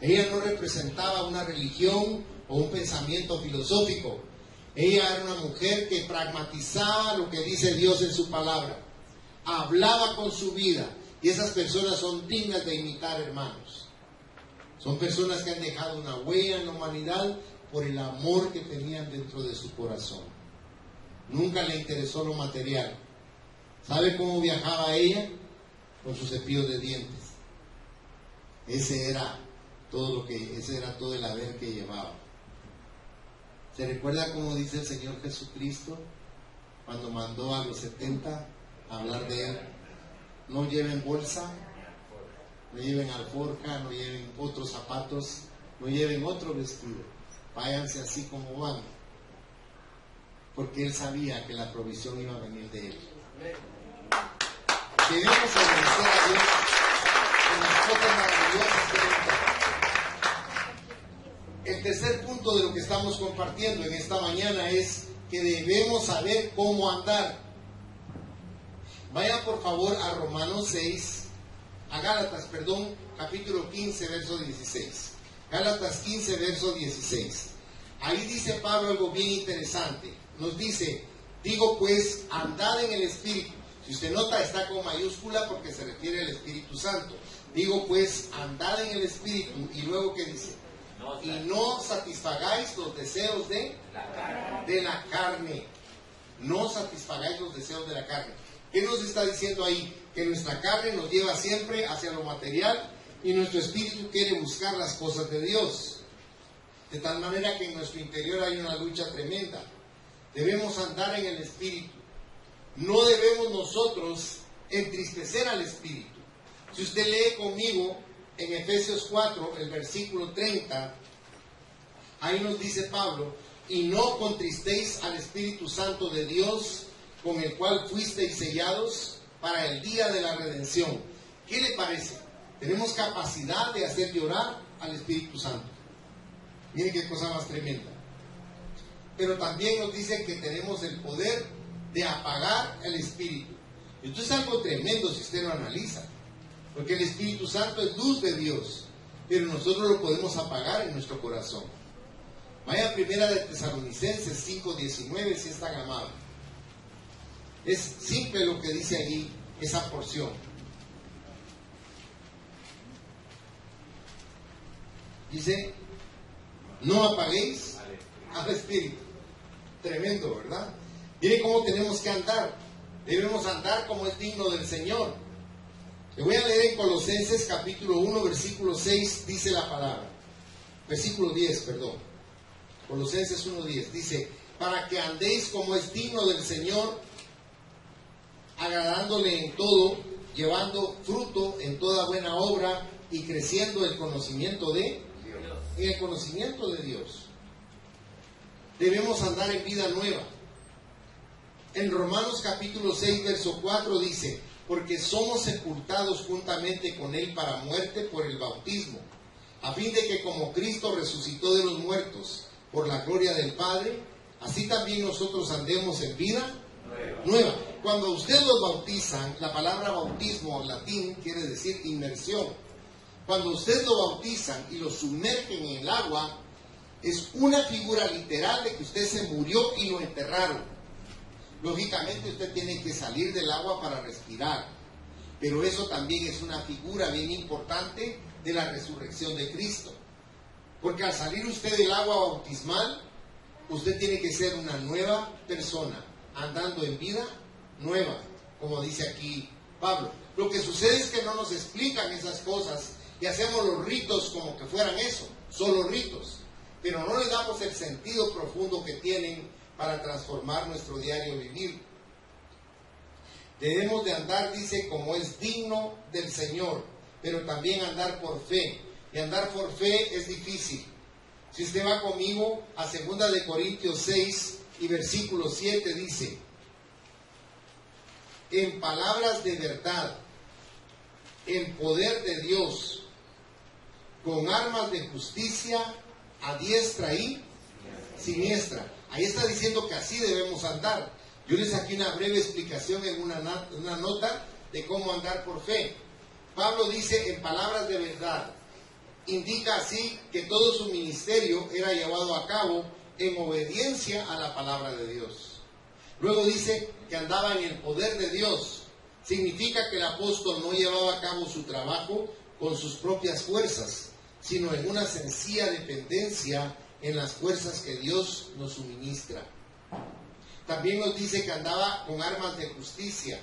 Ella no representaba una religión o un pensamiento filosófico. Ella era una mujer que pragmatizaba lo que dice Dios en su palabra. Hablaba con su vida. Y esas personas son dignas de imitar, hermanos. Son personas que han dejado una huella en la humanidad por el amor que tenían dentro de su corazón. Nunca le interesó lo material. ¿Sabe cómo viajaba ella? Con sus cepillos de dientes. Ese era todo el haber que llevaba. ¿Se recuerda cómo dice el Señor Jesucristo cuando mandó a los 70 a hablar de Él? No lleven bolsa, no lleven alforja, no lleven otros zapatos, no lleven otro vestido. Váyanse así como van. Porque Él sabía que la provisión iba a venir de Él. Debemos agradecer a Dios por las cosas maravillosas que Él da. El tercer punto de lo que estamos compartiendo en esta mañana es que debemos saber cómo andar. Vaya por favor a Gálatas, capítulo 15, verso 16. Gálatas 15, verso 16. Ahí dice Pablo algo bien interesante. Nos dice, digo pues, andad en el Espíritu. Si usted nota, está con mayúscula porque se refiere al Espíritu Santo. Digo pues, andad en el Espíritu. Y luego, ¿qué dice? Y no satisfagáis los deseos de la carne. No satisfagáis los deseos de la carne. ¿Qué nos está diciendo ahí? Que nuestra carne nos lleva siempre hacia lo material y nuestro espíritu quiere buscar las cosas de Dios. De tal manera que en nuestro interior hay una lucha tremenda. Debemos andar en el espíritu. No debemos nosotros entristecer al espíritu. Si usted lee conmigo en Efesios 4, el versículo 30, ahí nos dice Pablo, y no contristéis al Espíritu Santo de Dios, con el cual fuisteis sellados para el día de la redención. ¿Qué le parece? Tenemos capacidad de hacer llorar al Espíritu Santo. Miren qué cosa más tremenda. pero también nos dice que tenemos el poder de apagar el espíritu. Esto es algo tremendo si usted lo analiza, porque el Espíritu Santo es luz de Dios, pero nosotros lo podemos apagar en nuestro corazón. Vaya a Primera de Tesalonicenses 5:19, si es tan amable. Es simple lo que dice allí esa porción. Dice: no apaguéis al Espíritu. Tremendo, ¿verdad? Mire cómo tenemos que andar. Debemos andar como es digno del Señor. Le voy a leer en Colosenses capítulo 1, versículo 6, dice la palabra. Versículo 10, perdón. Colosenses 1:10 dice: para que andéis como es digno del Señor, agradándole en todo, llevando fruto en toda buena obra y creciendo en el conocimiento de Dios. Debemos andar en vida nueva. En Romanos capítulo 6, verso 4 dice: porque somos sepultados juntamente con Él para muerte por el bautismo, a fin de que como Cristo resucitó de los muertos por la gloria del Padre, así también nosotros andemos en vida nueva. Cuando usted los bautizan, la palabra bautismo en latín quiere decir inmersión. Cuando usted lo bautizan y lo sumergen en el agua, es una figura literal de que usted se murió y lo enterraron. Lógicamente usted tiene que salir del agua para respirar, pero eso también es una figura bien importante de la resurrección de Cristo. Porque al salir usted del agua bautismal, usted tiene que ser una nueva persona, andando en vida nueva, como dice aquí Pablo. Lo que sucede es que no nos explican esas cosas y hacemos los ritos como que fueran eso, solo ritos, pero no le damos el sentido profundo que tienen para transformar nuestro diario vivir. Debemos de andar, dice, como es digno del Señor, pero también andar por fe. Y andar por fe es difícil. Si usted va conmigo a 2 de Corintios 6 y versículo 7 dice: en palabras de verdad, en poder de Dios, con armas de justicia, a diestra y siniestra. Ahí está diciendo que así debemos andar. Yo les saqué una breve explicación en una nota de cómo andar por fe. Pablo dice en palabras de verdad. Indica así que todo su ministerio era llevado a cabo en obediencia a la palabra de Dios. Luego dice que andaba en el poder de Dios. Significa que el apóstol no llevaba a cabo su trabajo con sus propias fuerzas, sino en una sencilla dependencia en las fuerzas que Dios nos suministra. También nos dice que andaba con armas de justicia,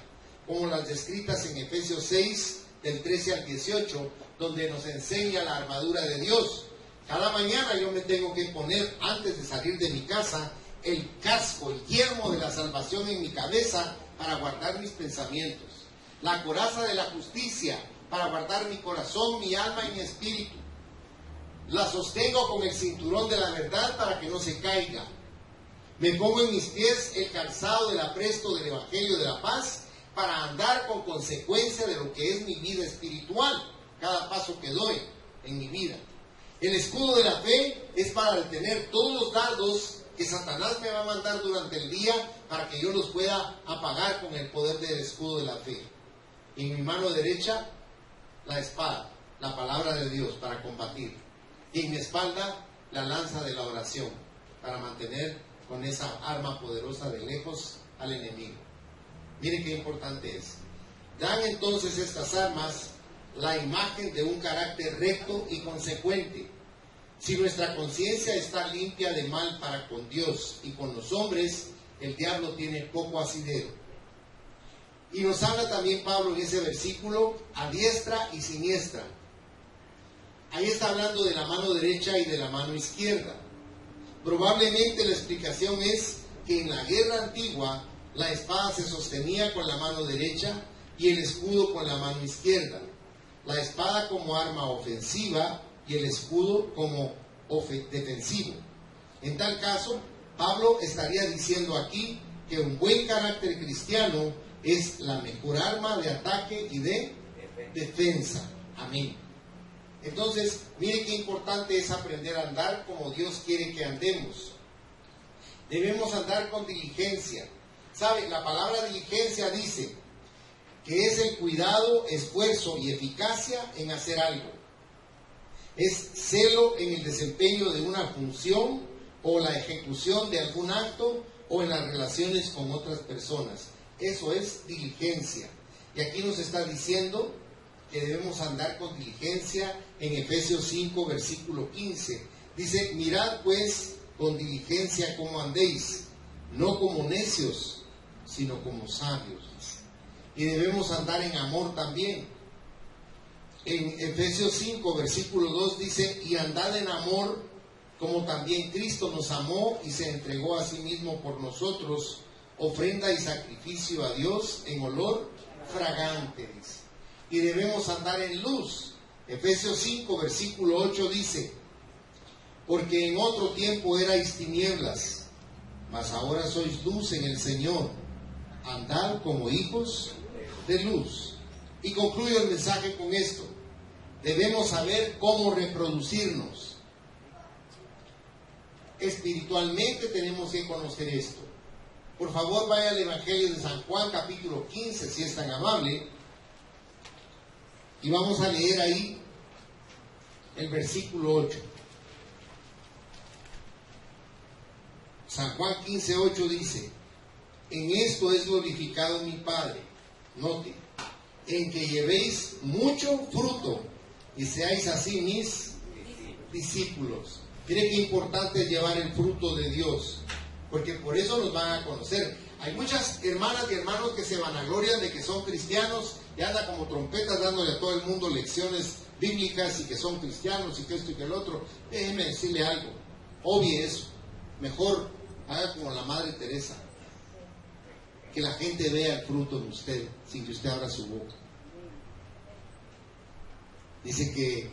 como las descritas en Efesios 6, del 13 al 18, donde nos enseña la armadura de Dios. Cada mañana yo me tengo que poner, antes de salir de mi casa, el casco, el yelmo de la salvación en mi cabeza para guardar mis pensamientos. La coraza de la justicia para guardar mi corazón, mi alma y mi espíritu. La sostengo con el cinturón de la verdad para que no se caiga. Me pongo en mis pies el calzado del apresto del Evangelio de la paz para andar con consecuencia de lo que es mi vida espiritual, cada paso que doy en mi vida. El escudo de la fe es para detener todos los dardos que Satanás me va a mandar durante el día para que yo los pueda apagar con el poder del escudo de la fe. En mi mano derecha, la espada, la palabra de Dios para combatir. Y en mi espalda, la lanza de la oración para mantener con esa arma poderosa de lejos al enemigo. Mire qué importante es. Dan entonces estas armas la imagen de un carácter recto y consecuente. Si nuestra conciencia está limpia de mal para con Dios y con los hombres, el diablo tiene poco asidero. Y nos habla también Pablo en ese versículo, a diestra y siniestra. Ahí está hablando de la mano derecha y de la mano izquierda. Probablemente la explicación es que en la guerra antigua la espada se sostenía con la mano derecha y el escudo con la mano izquierda. La espada como arma ofensiva y el escudo como defensivo. En tal caso, Pablo estaría diciendo aquí que un buen carácter cristiano es la mejor arma de ataque y de defensa. Amén. Entonces, mire qué importante es aprender a andar como Dios quiere que andemos. Debemos andar con diligencia. ¿Sabe? La palabra diligencia dice que es el cuidado, esfuerzo y eficacia en hacer algo. Es celo en el desempeño de una función o la ejecución de algún acto o en las relaciones con otras personas. Eso es diligencia. Y aquí nos está diciendo que debemos andar con diligencia en Efesios 5, versículo 15. Dice, mirad pues con diligencia cómo andéis, no como necios, sino como sabios. Y debemos andar en amor también. En Efesios 5, versículo 2 dice, y andad en amor, como también Cristo nos amó y se entregó a sí mismo por nosotros, ofrenda y sacrificio a Dios en olor fragante, dice. Y debemos andar en luz. Efesios 5, versículo 8 dice, porque en otro tiempo erais tinieblas, mas ahora sois luz en el Señor. Andad como hijos de luz. Y concluyo el mensaje con esto. Debemos saber cómo reproducirnos. Espiritualmente tenemos que conocer esto. Por favor, vaya al Evangelio de San Juan, capítulo 15, si es tan amable. Y vamos a leer ahí el versículo 8. San Juan 15, 8 dice, en esto es glorificado mi Padre, note, en que llevéis mucho fruto y seáis así mis discípulos. Mire qué importante es llevar el fruto de Dios, porque por eso nos van a conocer. Hay muchas hermanas y hermanos que se vanaglorian de que son cristianos y andan como trompetas dándole a todo el mundo lecciones bíblicas y que son cristianos y que esto y que el otro. Déjeme decirle algo, obvie eso. Mejor haga como la Madre Teresa, que la gente vea el fruto en usted sin que usted abra su boca. Dice que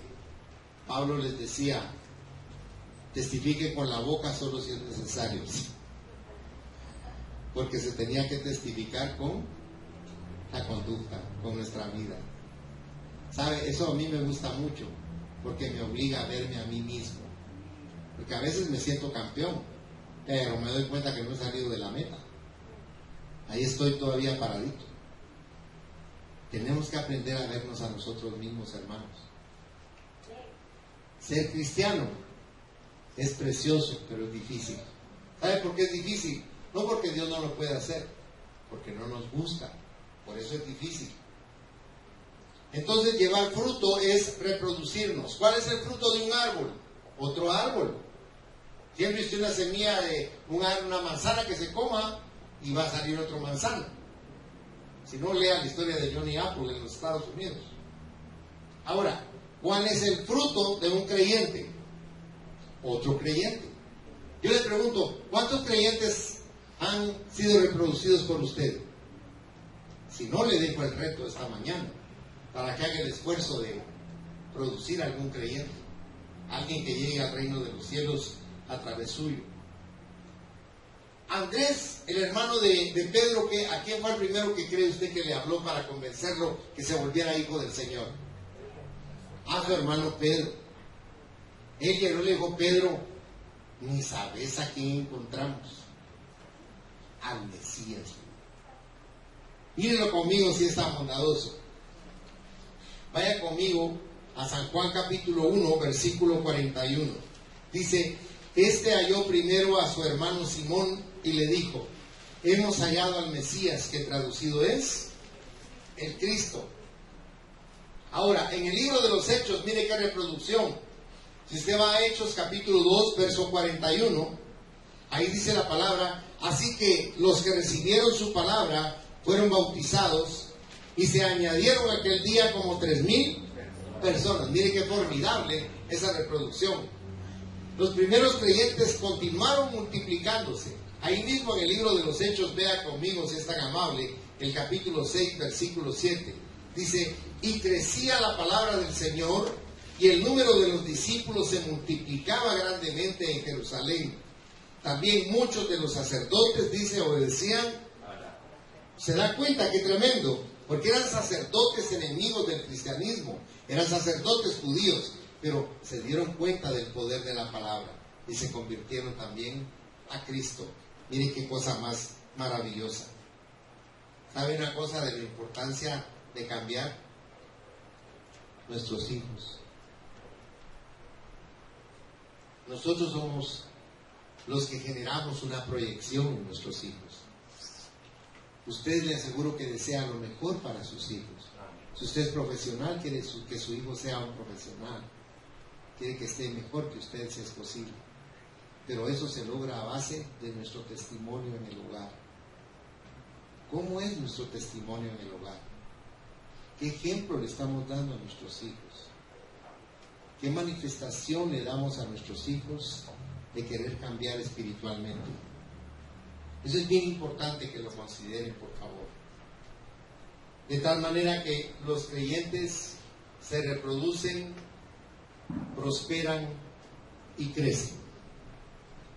Pablo les decía, testifique con la boca solo si es necesario, porque se tenía que testificar con la conducta, con nuestra vida. ¿Sabe? Eso a mí me gusta mucho, porque me obliga a verme a mí mismo, porque a veces me siento campeón, pero me doy cuenta que no he salido de la meta. Ahí estoy todavía paradito. Tenemos que aprender a vernos a nosotros mismos, hermanos. Ser cristiano es precioso, pero es difícil. ¿Sabe por qué es difícil? No porque Dios no lo puede hacer, porque no nos gusta. Por eso es difícil. Entonces, llevar fruto es reproducirnos. ¿Cuál es el fruto de un árbol? Otro árbol. Siempre existe una semilla de una manzana que se coma y va a salir otro manzana. Si no, lea la historia de Johnny Apple en los Estados Unidos. Ahora, ¿cuál es el fruto de un creyente? Otro creyente. Yo le pregunto, ¿cuántos creyentes han sido reproducidos por usted? Si no, le dejo el reto esta mañana para que haga el esfuerzo de producir algún creyente, alguien que llegue al reino de los cielos a través suyo. Andrés, el hermano de Pedro, ¿a quién fue el primero que cree usted que le habló para convencerlo que se volviera hijo del Señor? A su hermano Pedro. Él llegó y le dijo, Pedro, ni sabes a quién encontramos. Al Mesías. Mírenlo conmigo si es tan bondadoso. Vaya conmigo a San Juan capítulo 1, versículo 41. Dice, este halló primero a su hermano Simón y le dijo, hemos hallado al Mesías, que traducido es el Cristo. Ahora, en el libro de los Hechos, mire qué reproducción. Si usted va a Hechos capítulo 2, verso 41, ahí dice la palabra, así que los que recibieron su palabra fueron bautizados y se añadieron aquel día como 3,000 personas. Mire qué formidable esa reproducción. Los primeros creyentes continuaron multiplicándose. Ahí mismo en el libro de los Hechos, vea conmigo si es tan amable, el capítulo 6, versículo 7. Dice, y crecía la palabra del Señor y el número de los discípulos se multiplicaba grandemente en Jerusalén. También muchos de los sacerdotes, dice, obedecían. ¿Se da cuenta qué tremendo? Porque eran sacerdotes enemigos del cristianismo, eran sacerdotes judíos, pero se dieron cuenta del poder de la palabra y se convirtieron también a Cristo. Mire qué cosa más maravillosa. ¿Sabe una cosa de la importancia de cambiar? Nuestros hijos. Nosotros somos los que generamos una proyección en nuestros hijos. Usted, le aseguro que desea lo mejor para sus hijos. Si usted es profesional, quiere que su hijo sea un profesional. Quiere que esté mejor que usted, si es posible. Pero eso se logra a base de nuestro testimonio en el hogar. ¿Cómo es nuestro testimonio en el hogar? ¿Qué ejemplo le estamos dando a nuestros hijos? ¿Qué manifestación le damos a nuestros hijos de querer cambiar espiritualmente? Eso es bien importante que lo consideren, por favor. De tal manera que los creyentes se reproducen, prosperan y crecen.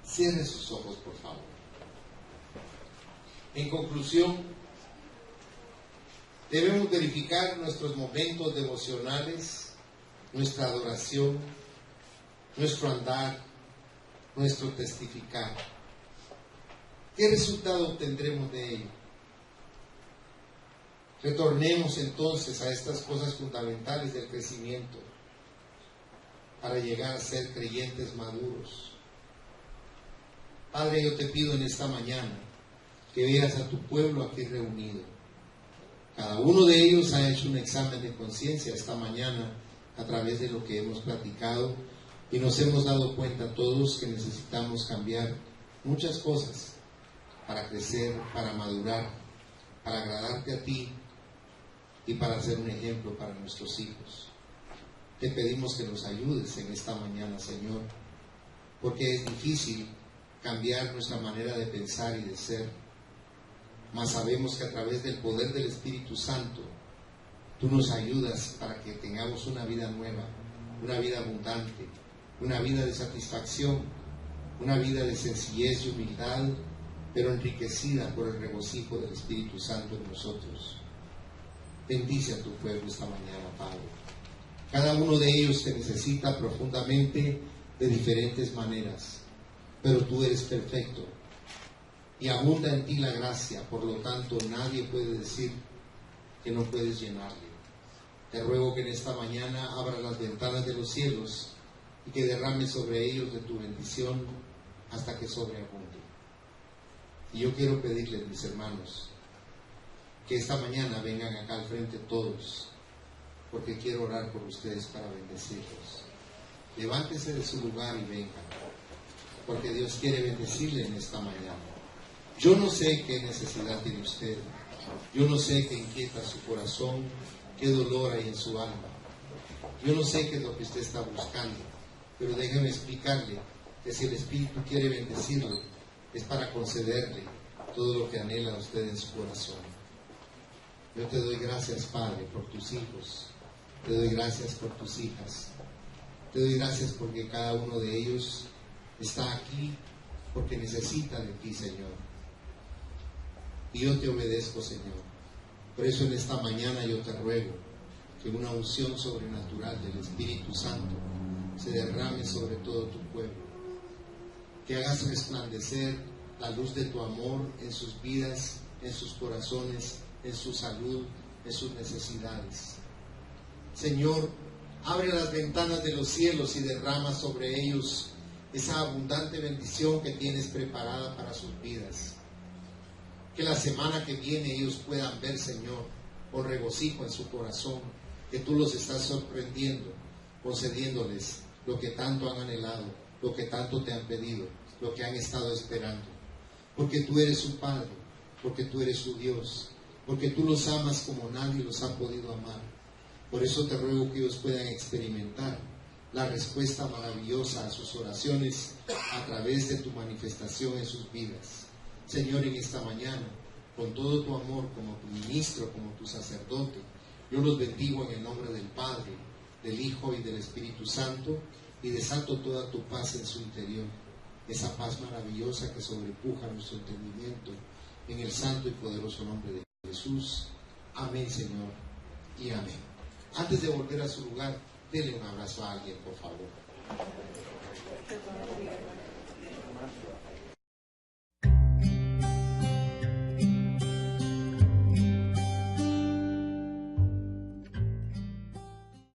Cierre sus ojos, por favor. En conclusión, debemos verificar nuestros momentos devocionales, nuestra adoración, nuestro andar, nuestro testificar. ¿Qué resultado obtendremos de ello? Retornemos entonces a estas cosas fundamentales del crecimiento para llegar a ser creyentes maduros. Padre, yo te pido en esta mañana que veas a tu pueblo aquí reunido. Cada uno de ellos ha hecho un examen de conciencia esta mañana a través de lo que hemos platicado y nos hemos dado cuenta todos que necesitamos cambiar muchas cosas para crecer, para madurar, para agradarte a ti y para ser un ejemplo para nuestros hijos. Te pedimos que nos ayudes en esta mañana, Señor, porque es difícil cambiar nuestra manera de pensar y de ser, mas sabemos que a través del poder del Espíritu Santo tú nos ayudas para que tengamos una vida nueva, una vida abundante, una vida de satisfacción, una vida de sencillez y humildad, pero enriquecida por el regocijo del Espíritu Santo en nosotros. Bendice a tu pueblo esta mañana, Padre. Cada uno de ellos te necesita profundamente de diferentes maneras, pero tú eres perfecto y abunda en ti la gracia, por lo tanto nadie puede decir que no puedes llenarle. Te ruego que en esta mañana abras las ventanas de los cielos y que derrames sobre ellos de tu bendición hasta que sobreabunde. Y yo quiero pedirles, mis hermanos, que esta mañana vengan acá al frente todos, porque quiero orar por ustedes para bendecirlos. Levántense de su lugar y vengan, porque Dios quiere bendecirle en esta mañana. Yo no sé qué necesidad tiene usted, yo no sé qué inquieta su corazón, qué dolor hay en su alma, yo no sé qué es lo que usted está buscando, pero déjeme explicarle que si el Espíritu quiere bendecirlo, es para concederle todo lo que anhela usted en su corazón. Yo te doy gracias, Padre, por tus hijos, te doy gracias por tus hijas, te doy gracias porque cada uno de ellos está aquí porque necesita de ti, Señor. Y yo te obedezco, Señor. Por eso en esta mañana yo te ruego que una unción sobrenatural del Espíritu Santo se derrame sobre todo tu pueblo, que hagas resplandecer la luz de tu amor en sus vidas, en sus corazones, en su salud, en sus necesidades. Señor, abre las ventanas de los cielos y derrama sobre ellos esa abundante bendición que tienes preparada para sus vidas. Que la semana que viene ellos puedan ver, Señor, con regocijo en su corazón, que tú los estás sorprendiendo, concediéndoles lo que tanto han anhelado, lo que tanto te han pedido, lo que han estado esperando. Porque tú eres su Padre, porque tú eres su Dios, porque tú los amas como nadie los ha podido amar. Por eso te ruego que ellos puedan experimentar la respuesta maravillosa a sus oraciones a través de tu manifestación en sus vidas. Señor, en esta mañana, con todo tu amor, como tu ministro, como tu sacerdote, yo los bendigo en el nombre del Padre, del Hijo y del Espíritu Santo, y desato toda tu paz en su interior, esa paz maravillosa que sobrepuja nuestro entendimiento, en el santo y poderoso nombre de Jesús. Amén, Señor, y amén. Antes de volver a su lugar, denle un abrazo a alguien, por favor.